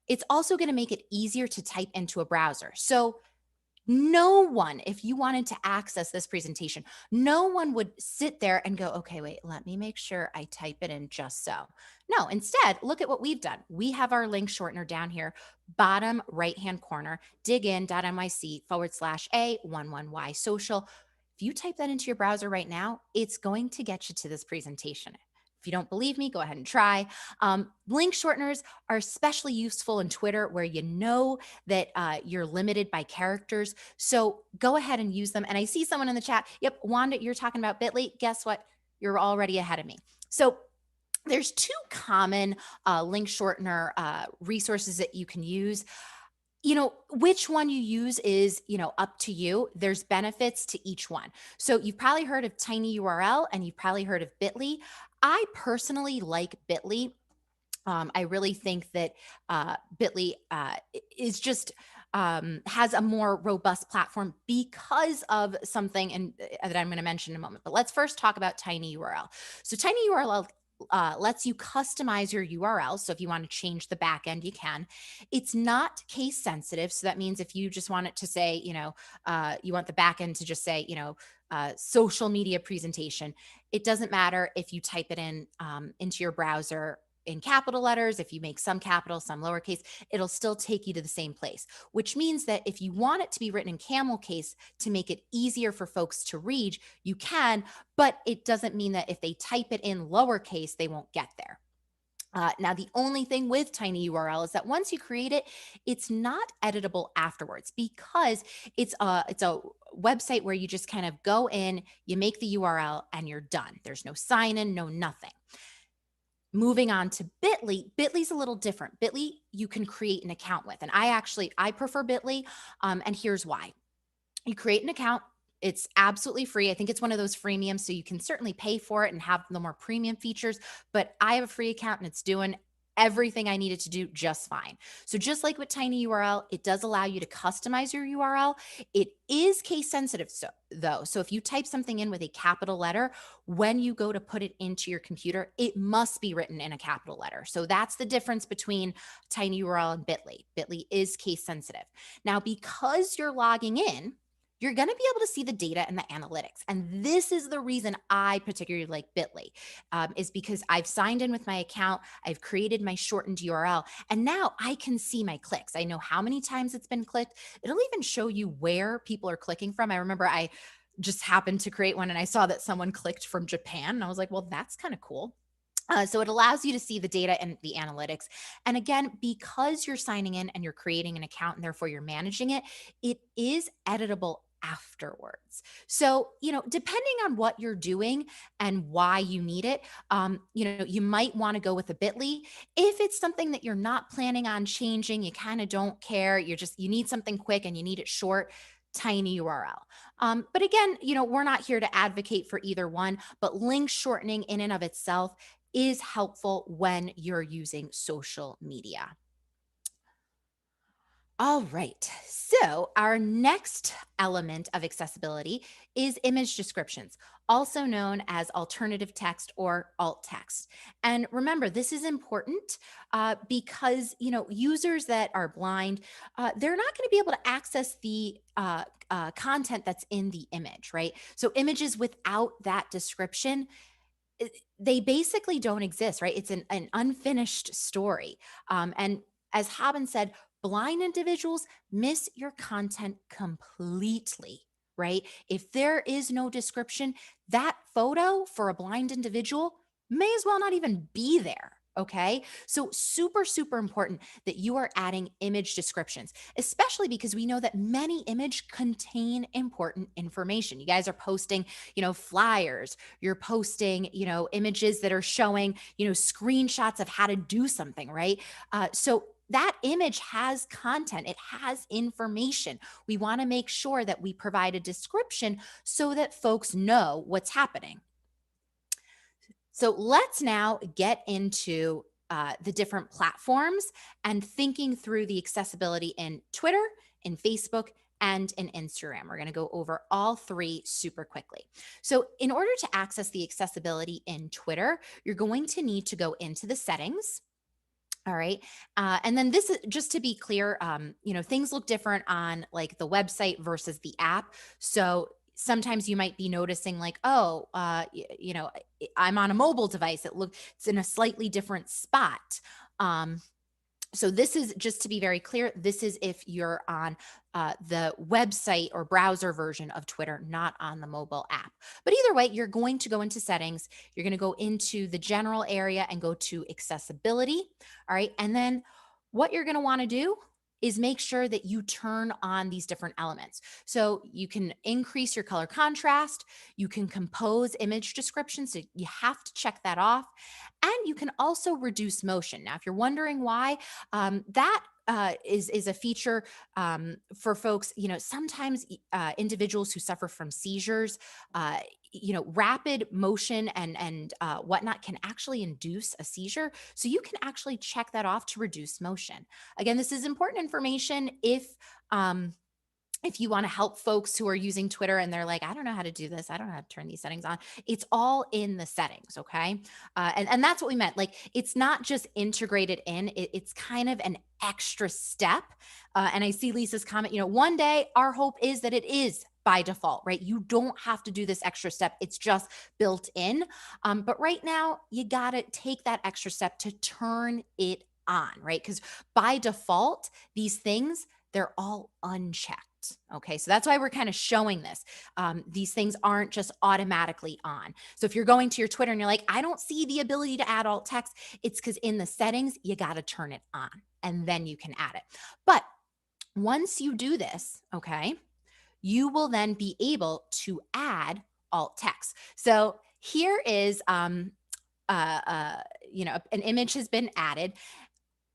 It's also going to make it easier to type into a browser. So no one, if you wanted to access this presentation, no one would sit there and go, okay, wait, let me make sure I type it in just so. No, instead, look at what we've done. We have our link shortener down here, bottom right-hand corner, digin.nyc/A11Y social. If you type that into your browser right now, it's going to get you to this presentation. If you don't believe me, go ahead and try. Link shorteners are especially useful in Twitter where you know that you're limited by characters. So go ahead and use them. And I see someone in the chat. Yep, Wanda, you're talking about Bitly. Guess what? You're already ahead of me. So there's two common link shortener resources that you can use. Which one you use is, up to you. There's benefits to each one. So you've probably heard of TinyURL and you've probably heard of Bitly. I personally like Bitly. I really think that Bitly is just has a more robust platform because of something that I'm going to mention in a moment. But let's first talk about TinyURL. So TinyURL lets you customize your URL. So if you want to change the backend, you can. It's not case sensitive. So that means if you just want it to say, you want the backend to just say, social media presentation, it doesn't matter if you type it in into your browser in capital letters. If you make some capital, some lowercase, it'll still take you to the same place, which means that if you want it to be written in camel case to make it easier for folks to read, you can, but it doesn't mean that if they type it in lowercase, they won't get there. Now, the only thing with TinyURL is that once you create it, it's not editable afterwards because it's a website where you just kind of go in, you make the URL, and you're done. There's no sign in, no nothing. Moving on to Bitly. Bitly's a little different. Bitly, you can create an account with, and I prefer Bitly, and here's why. You create an account. It's absolutely free. I think it's one of those freemiums, so you can certainly pay for it and have the more premium features, but I have a free account and it's doing everything I needed to do just fine. So just like with TinyURL, it does allow you to customize your URL. It is case sensitive though. So if you type something in with a capital letter, when you go to put it into your computer, it must be written in a capital letter. So that's the difference between TinyURL and Bitly. Bitly is case sensitive. Now, because you're logging in, you're going to be able to see the data and the analytics. And this is the reason I particularly like Bitly, is because I've signed in with my account, I've created my shortened URL, and now I can see my clicks. I know how many times it's been clicked. It'll even show you where people are clicking from. I remember I just happened to create one and I saw that someone clicked from Japan, and I was like, well, that's kind of cool. So it allows you to see the data and the analytics. And again, because you're signing in and you're creating an account and therefore you're managing it, it is editable afterwards. So, depending on what you're doing and why you need it, you might want to go with a Bitly. If it's something that you're not planning on changing, you kind of don't care, you need something quick and you need it short, TinyURL. But again, we're not here to advocate for either one, but link shortening in and of itself is helpful when you're using social media. All right, so our next element of accessibility is image descriptions, also known as alternative text or alt text. And remember, this is important because, users that are blind, they're not going to be able to access the content that's in the image, right? So images without that description, they basically don't exist, right? It's an unfinished story. And as Haben said, blind individuals miss your content completely, right? If there is no description, that photo for a blind individual may as well not even be there. Okay. So super, super important that you are adding image descriptions, especially because we know that many images contain important information. You guys are posting, flyers, you're posting, images that are showing, screenshots of how to do something, right? So that image has content, it has information. We want to make sure that we provide a description so that folks know what's happening. So let's now get into the different platforms and thinking through the accessibility in Twitter, in Facebook, and in Instagram. We're going to go over all three super quickly. So in order to access the accessibility in Twitter, you're going to need to go into the settings. All right. And then this is just to be clear, things look different on like the website versus the app. So sometimes you might be noticing like, I'm on a mobile device. It's in a slightly different spot. So this is, just to be very clear, this is if you're on the website or browser version of Twitter, not on the mobile app. But either way, you're going to go into settings, you're going to go into the general area and go to accessibility. All right. And then what you're going to want to do is make sure that you turn on these different elements. So you can increase your color contrast, you can compose image descriptions, so you have to check that off. And you can also reduce motion. Now, if you're wondering why, that is a feature for folks, sometimes individuals who suffer from seizures, rapid motion and whatnot can actually induce a seizure. So you can actually check that off to reduce motion. Again, this is important information if you want to help folks who are using Twitter and they're like, I don't know how to do this, I don't know how to turn these settings on. It's all in the settings, okay? And that's what we meant. Like, it's not just integrated in, it's kind of an extra step. And I see Lisa's comment, one day our hope is that it is by default, right? You don't have to do this extra step. It's just built in. But right now, you got to take that extra step to turn it on, right? Because by default, these things, they're all unchecked. Okay, so that's why we're kind of showing this. These things aren't just automatically on. So if you're going to your Twitter and you're like, I don't see the ability to add alt text, it's because in the settings, you got to turn it on and then you can add it. But once you do this, okay, you will then be able to add alt text. So here is, an image has been added.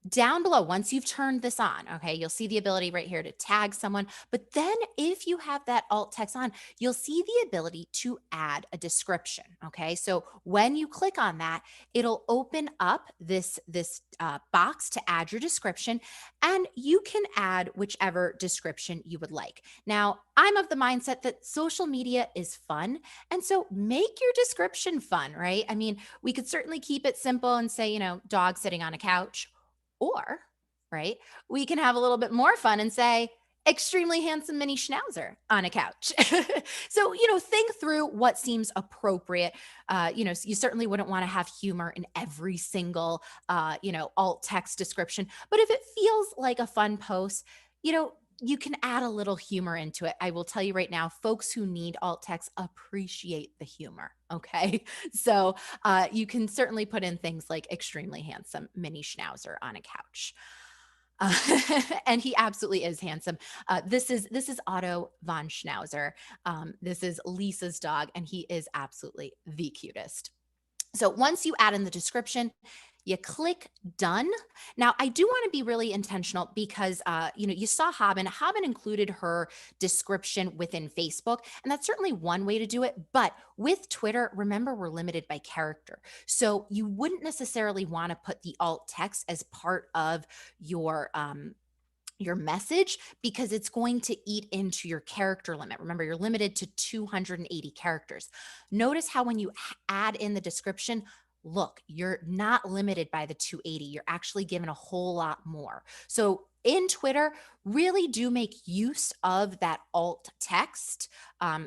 Down below, once you've turned this on, okay, you'll see the ability right here to tag someone. But then if you have that alt text on, you'll see the ability to add a description, okay? So when you click on that, it'll open up this box to add your description, and you can add whichever description you would like. Now, I'm of the mindset that social media is fun, and so make your description fun, right? I mean, we could certainly keep it simple and say, dog sitting on a couch. Or, right, we can have a little bit more fun and say, extremely handsome mini schnauzer on a couch. So, think through what seems appropriate. You certainly wouldn't want to have humor in every single, alt text description. But if it feels like a fun post, you can add a little humor into it. I will tell you right now, folks who need alt text appreciate the humor. Okay. So you can certainly put in things like extremely handsome mini schnauzer on a couch. And he absolutely is handsome. This is Otto von Schnauzer. This is Lisa's dog, and he is absolutely the cutest. So once you add in the description, you click done. Now, I do want to be really intentional because, you saw Haben included her description within Facebook, and that's certainly one way to do it. But with Twitter, remember, we're limited by character. So you wouldn't necessarily want to put the alt text as part of your message because it's going to eat into your character limit. Remember, you're limited to 280 characters. Notice how when you add in the description, look, you're not limited by the 280. You're actually given a whole lot more. So in Twitter, really do make use of that alt text.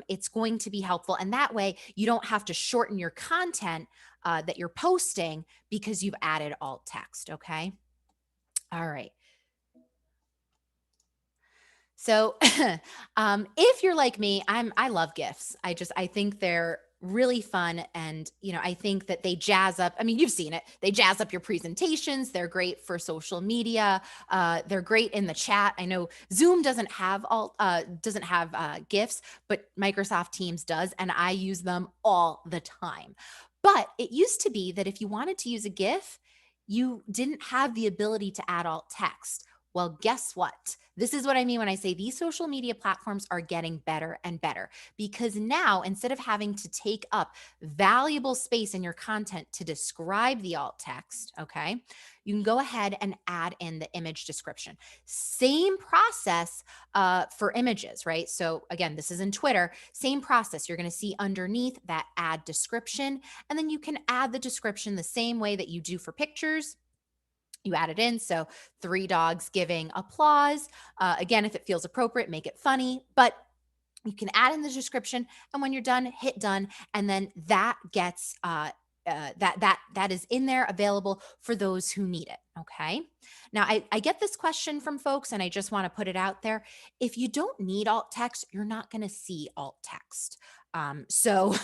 It's going to be helpful. And that way you don't have to shorten your content that you're posting because you've added alt text. Okay. All right. So if you're like me, I love GIFs. I think they're really fun. And, I think that they jazz up. I mean, you've seen it. They jazz up your presentations. They're great for social media. They're great in the chat. I know Zoom doesn't have GIFs, but Microsoft Teams does. And I use them all the time. But it used to be that if you wanted to use a GIF, you didn't have the ability to add alt text. Well, guess what? This is what I mean when I say these social media platforms are getting better and better, because now instead of having to take up valuable space in your content to describe the alt text, okay, you can go ahead and add in the image description. Same process for images, right? So again, this is in Twitter, same process. You're going to see underneath that add description, and then you can add the description the same way that you do for pictures. You add it in. So 3 dogs giving applause. Again, if it feels appropriate, make it funny, but you can add in the description. And when you're done, hit done. And then that gets, that is in there available for those who need it. Okay. Now, I get this question from folks, and I just want to put it out there. If you don't need alt text, you're not going to see alt text. So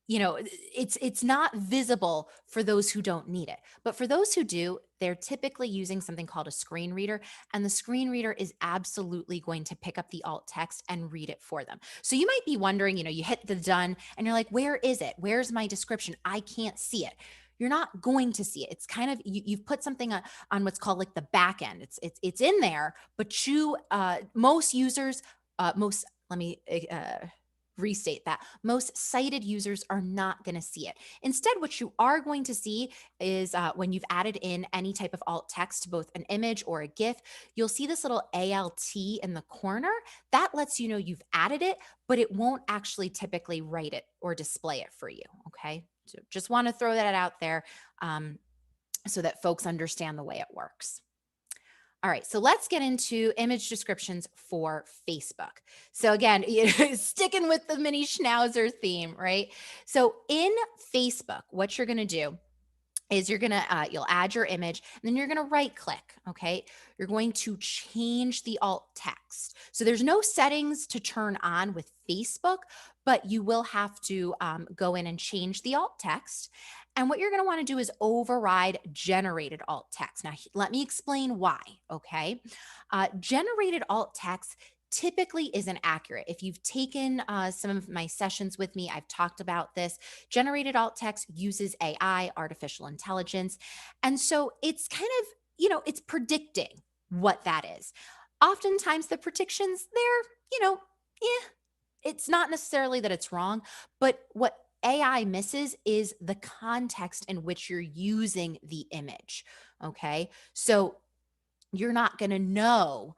it's not visible for those who don't need it. But for those who do, they're typically using something called a screen reader, and the screen reader is absolutely going to pick up the alt text and read it for them. So you might be wondering, you hit the done and you're like, where is it? Where's my description? I can't see it. You're not going to see it. It's kind of, you've put something on what's called like the back end. It's in there, but most users, let me restate that. Most sighted users are not going to see it. Instead, what you are going to see is when you've added in any type of alt text to both an image or a GIF, you'll see this little ALT in the corner. That lets you know you've added it, but it won't actually typically write it or display it for you. Okay. So just want to throw that out there so that folks understand the way it works. All right, so let's get into image descriptions for Facebook. So again, sticking with the mini schnauzer theme, right? So in Facebook, what you're going to do is you'll add your image, and then you're going to right click. Okay. You're going to change the alt text. So there's no settings to turn on with Facebook, but you will have to go in and change the alt text. And what you're going to want to do is override generated alt text. Now, let me explain why. Okay. Generated alt text typically isn't accurate. If you've taken some of my sessions with me, I've talked about this. Generated alt text uses AI, artificial intelligence. And so it's kind of, it's predicting what that is. Oftentimes the predictions, they're, it's not necessarily that it's wrong, but what AI misses is the context in which you're using the image. Okay. So you're not going to know,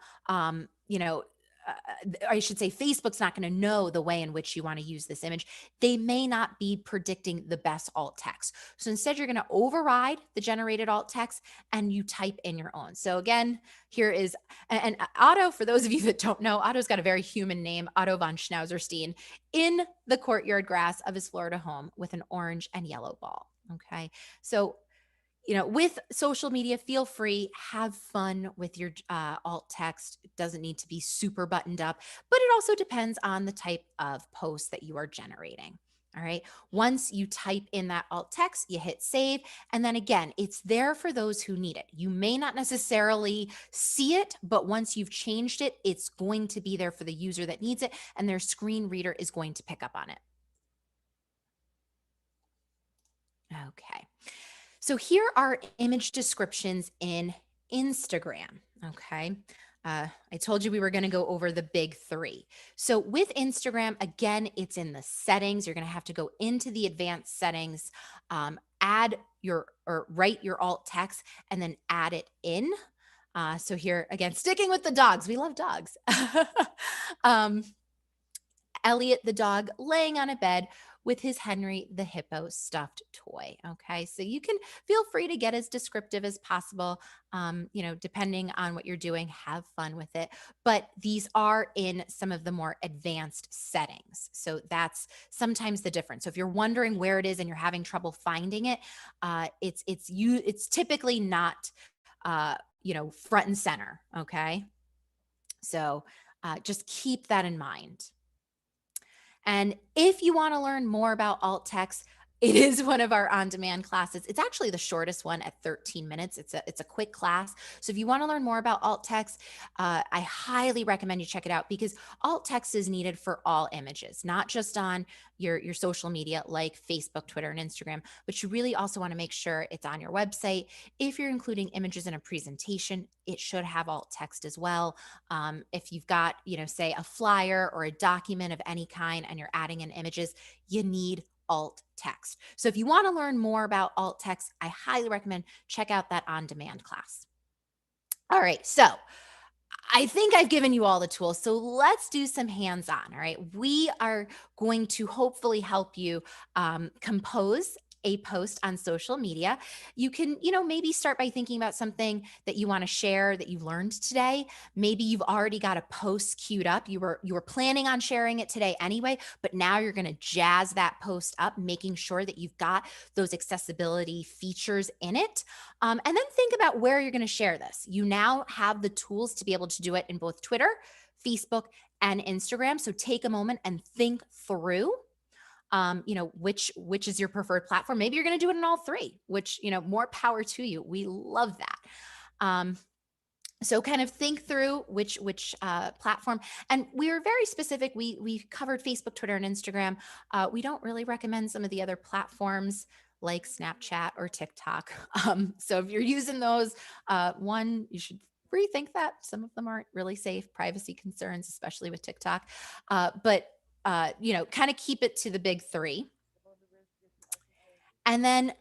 I should say Facebook's not going to know the way in which you want to use this image. They may not be predicting the best alt text. So instead, you're going to override the generated alt text and you type in your own. So again, here is, and Otto, for those of you that don't know, Otto's got a very human name, Otto von Schnauzerstein, in the courtyard grass of his Florida home with an orange and yellow ball. Okay. So with social media, feel free, have fun with your alt text. It doesn't need to be super buttoned up, but it also depends on the type of post that you are generating. All right. Once you type in that alt text, you hit save. And then again, it's there for those who need it. You may not necessarily see it, but once you've changed it, it's going to be there for the user that needs it. And their screen reader is going to pick up on it. Okay. So here are image descriptions in Instagram, okay? I told you we were going to go over the big three. So with Instagram, again, it's in the settings. You're going to have to go into the advanced settings, write your alt text, and then add it in. So here, again, sticking with the dogs. We love dogs. Elliot, the dog, laying on a bed with his Henry the hippo stuffed toy. Okay, so you can feel free to get as descriptive as possible, depending on what you're doing, have fun with it. But these are in some of the more advanced settings. So that's sometimes the difference. So if you're wondering where it is and you're having trouble finding it, it's typically not, front and center. Okay, so just keep that in mind. And if you want to learn more about alt text, it is one of our on-demand classes. It's actually the shortest one at 13 minutes. It's a quick class. So if you want to learn more about alt text, I highly recommend you check it out because alt text is needed for all images, not just on your social media like Facebook, Twitter, and Instagram, but you really also want to make sure it's on your website. If you're including images in a presentation, it should have alt text as well. If you've got, say a flyer or a document of any kind and you're adding in images, you need alt text. So if you want to learn more about alt text, I highly recommend check out that on-demand class. All right, so I think I've given you all the tools. So let's do some hands-on. All right, we are going to hopefully help you compose a post on social media, you can, maybe start by thinking about something that you want to share that you learned today. Maybe you've already got a post queued up. You were planning on sharing it today anyway, but now you're going to jazz that post up, making sure that you've got those accessibility features in it. And then think about where you're going to share this. You now have the tools to be able to do it in both Twitter, Facebook, and Instagram. So take a moment and think through which is your preferred platform. Maybe you're going to do it in all three, which, more power to you. We love that. So kind of think through which platform. And we were very specific. We covered Facebook, Twitter, and Instagram. We don't really recommend some of the other platforms like Snapchat or TikTok. So if you're using those, you should rethink that. Some of them aren't really safe, privacy concerns, especially with TikTok. But kind of keep it to the big three. And then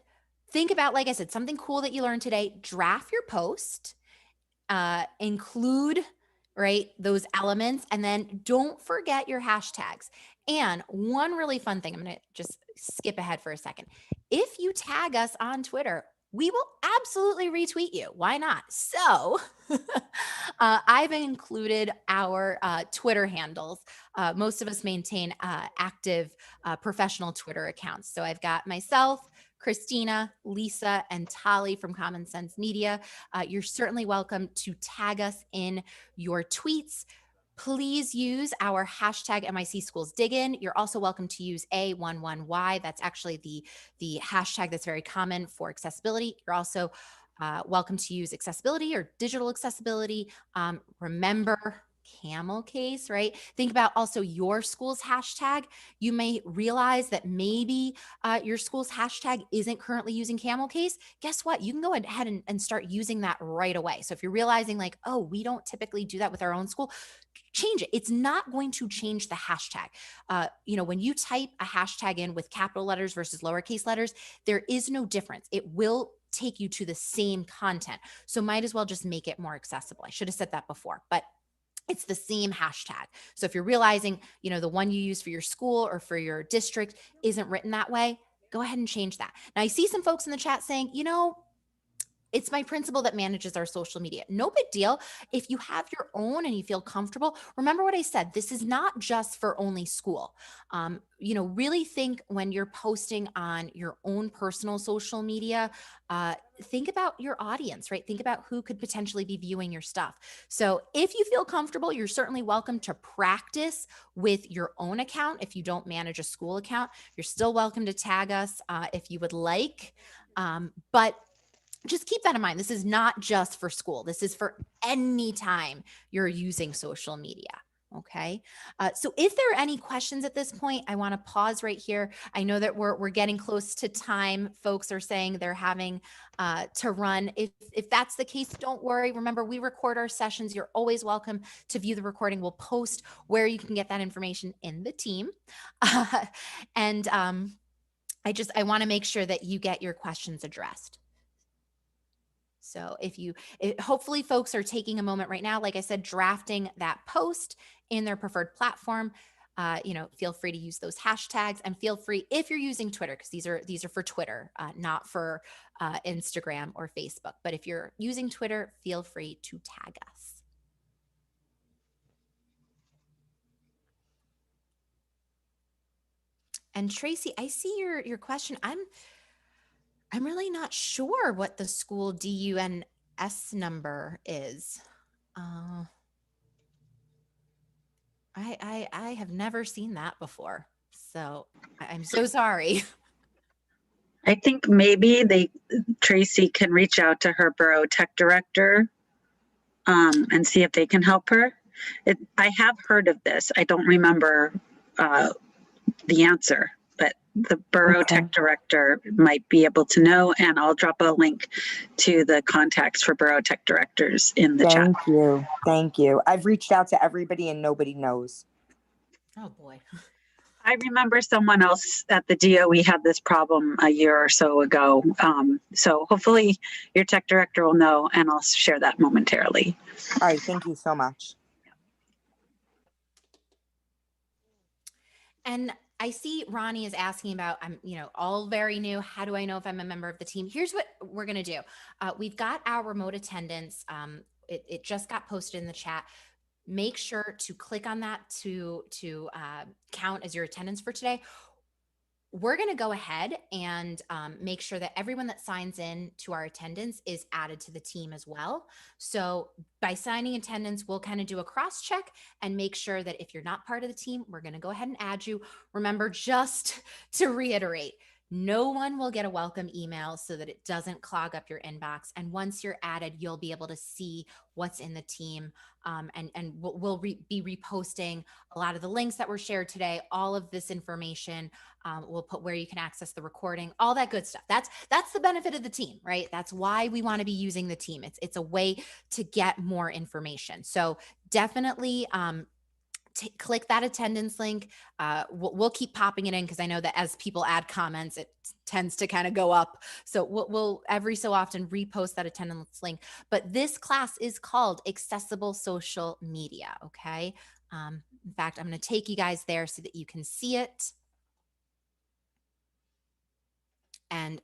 think about, like I said, something cool that you learned today. Draft your post, include, right, those elements, and then don't forget your hashtags. And one really fun thing, I'm going to just skip ahead for a second. If you tag us on Twitter, we will absolutely retweet you. Why not? So I've included our Twitter handles. Most of us maintain active professional Twitter accounts. So I've got myself, Christina, Lisa, and Tali from Common Sense Media. You're certainly welcome to tag us in your tweets. Please use our hashtag MIC Schools Dig In. You're also welcome to use A11Y. That's actually the hashtag that's very common for accessibility. You're also welcome to use accessibility or digital accessibility. Remember camel case, right? Think about also your school's hashtag. You may realize that maybe your school's hashtag isn't currently using camel case. Guess what? You can go ahead and start using that right away. So if you're realizing like, oh, we don't typically do that with our own school, change it. It's not going to change the hashtag. When you type a hashtag in with capital letters versus lowercase letters, there is no difference. It will take you to the same content. So might as well just make it more accessible. I should have said that before, but it's the same hashtag. So if you're realizing, the one you use for your school or for your district isn't written that way, go ahead and change that. Now I see some folks in the chat saying, it's my principal that manages our social media. No big deal. If you have your own and you feel comfortable, remember what I said, this is not just for only school. Really think when you're posting on your own personal social media, think about your audience, right? Think about who could potentially be viewing your stuff. So if you feel comfortable, you're certainly welcome to practice with your own account. If you don't manage a school account, you're still welcome to tag us if you would like. But just keep that in mind. This is not just for school. This is for any time you're using social media. Okay. So if there are any questions at this point, I want to pause right here. I know that we're getting close to time. Folks are saying they're having to run. If that's the case, don't worry. Remember, we record our sessions. You're always welcome to view the recording. We'll post where you can get that information in the team. I want to make sure that you get your questions addressed. So hopefully folks are taking a moment right now, like I said, drafting that post in their preferred platform. Feel free to use those hashtags, and feel free if you're using Twitter, because these are for Twitter, not for Instagram or Facebook. But if you're using Twitter, feel free to tag us. And Tracy, I see your question. I'm really not sure what the school DUNS number is. I have never seen that before, so I'm so sorry. I think maybe Tracy can reach out to her borough tech director and see if they can help her. I have heard of this. I don't remember the answer, but the borough tech director might be able to know, and I'll drop a link to the contacts for borough tech directors in the chat. Thank you. I've reached out to everybody and nobody knows. Oh boy. I remember someone else at the DOE had this problem a year or so ago. So hopefully your tech director will know, and I'll share that momentarily. All right, thank you so much. And I see Ronnie is asking about, I'm, all very new. How do I know if I'm a member of the team? Here's what we're going to do. We've got our remote attendance. It just got posted in the chat. Make sure to click on that to count as your attendance for today. We're going to go ahead and make sure that everyone that signs in to our attendance is added to the team as well. So by signing attendance, we'll kind of do a cross check and make sure that if you're not part of the team, we're going to go ahead and add you. Remember, just to reiterate, no one will get a welcome email so that it doesn't clog up your inbox. And once you're added, you'll be able to see what's in the team. And we'll be reposting a lot of the links that were shared today, all of this information. We'll put where you can access the recording, all that good stuff. That's the benefit of the team, right? That's why we want to be using the team. It's a way to get more information. So definitely click that attendance link. We'll keep popping it in because I know that as people add comments, it tends to kind of go up. So we'll every so often repost that attendance link. But this class is called Accessible Social Media, okay? In fact, I'm going to take you guys there so that you can see it. And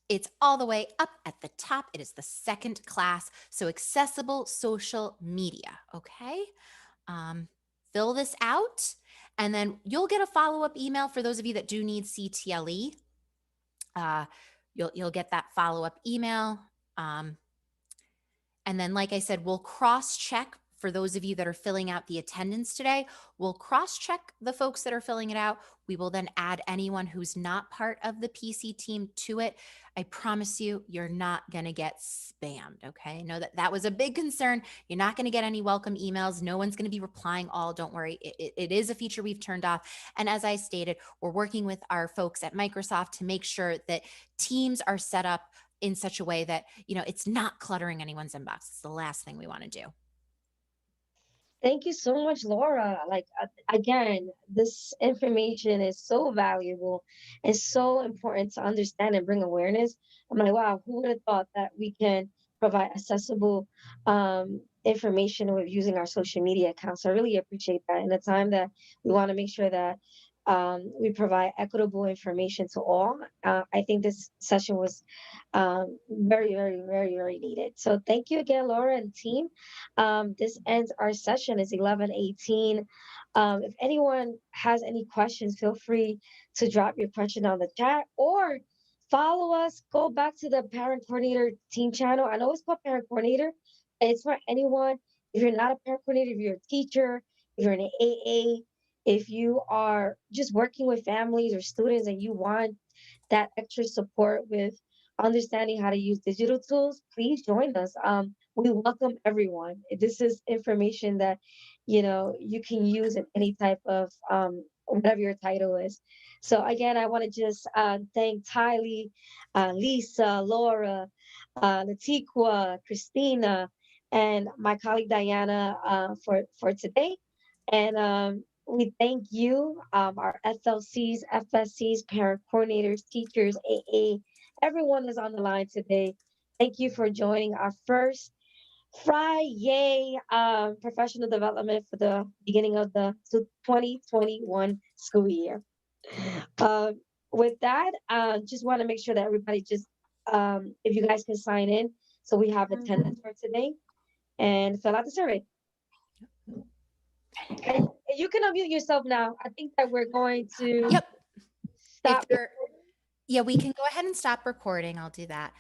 it's all the way up at the top. It is the second class. So Accessible Social Media, okay? Fill this out, and then you'll get a follow-up email for those of you that do need CTLE. You'll get that follow-up email. And then, like I said, we'll cross-check for those of you that are filling out the attendance today. We'll cross-check the folks that are filling it out. We will then add anyone who's not part of the PC team to it. I promise you, you're not going to get spammed, okay? Know that was a big concern. You're not going to get any welcome emails. No one's going to be replying all. Don't worry. It is a feature we've turned off. And as I stated, we're working with our folks at Microsoft to make sure that teams are set up in such a way that, it's not cluttering anyone's inbox. It's the last thing we want to do. Thank you so much, Laura. Again, this information is so valuable and so important to understand and bring awareness. I'm like, wow, who would have thought that we can provide accessible information with using our social media accounts? So I really appreciate that. In a time that we want to make sure that we provide equitable information to all. I think this session was very, very, very, very needed. So thank you again, Laura and team. This ends our session. It's 11:18. If anyone has any questions, feel free to drop your question on the chat or follow us. Go back to the Parent Coordinator team channel. I know it's called Parent Coordinator. It's for anyone. If you're not a parent coordinator, if you're a teacher, if you're in an AA, if you are just working with families or students and you want that extra support with understanding how to use digital tools, please join us. We welcome everyone. This is information that, you can use in any type of, whatever your title is. So again, I want to just thank Tylee, Lisa, Laura, Latiqua, Christina, and my colleague Diana for today. And we thank you, our FLCs, FSCs, parent coordinators, teachers, AA, everyone is on the line today. Thank you for joining our first Friday professional development for the beginning of the 2021 school year. With that, just want to make sure that everybody just, if you guys can sign in, so we have attendance for today, and fill out the survey. And you can unmute yourself now. I think that we're going to stop. Yeah, we can go ahead and stop recording. I'll do that.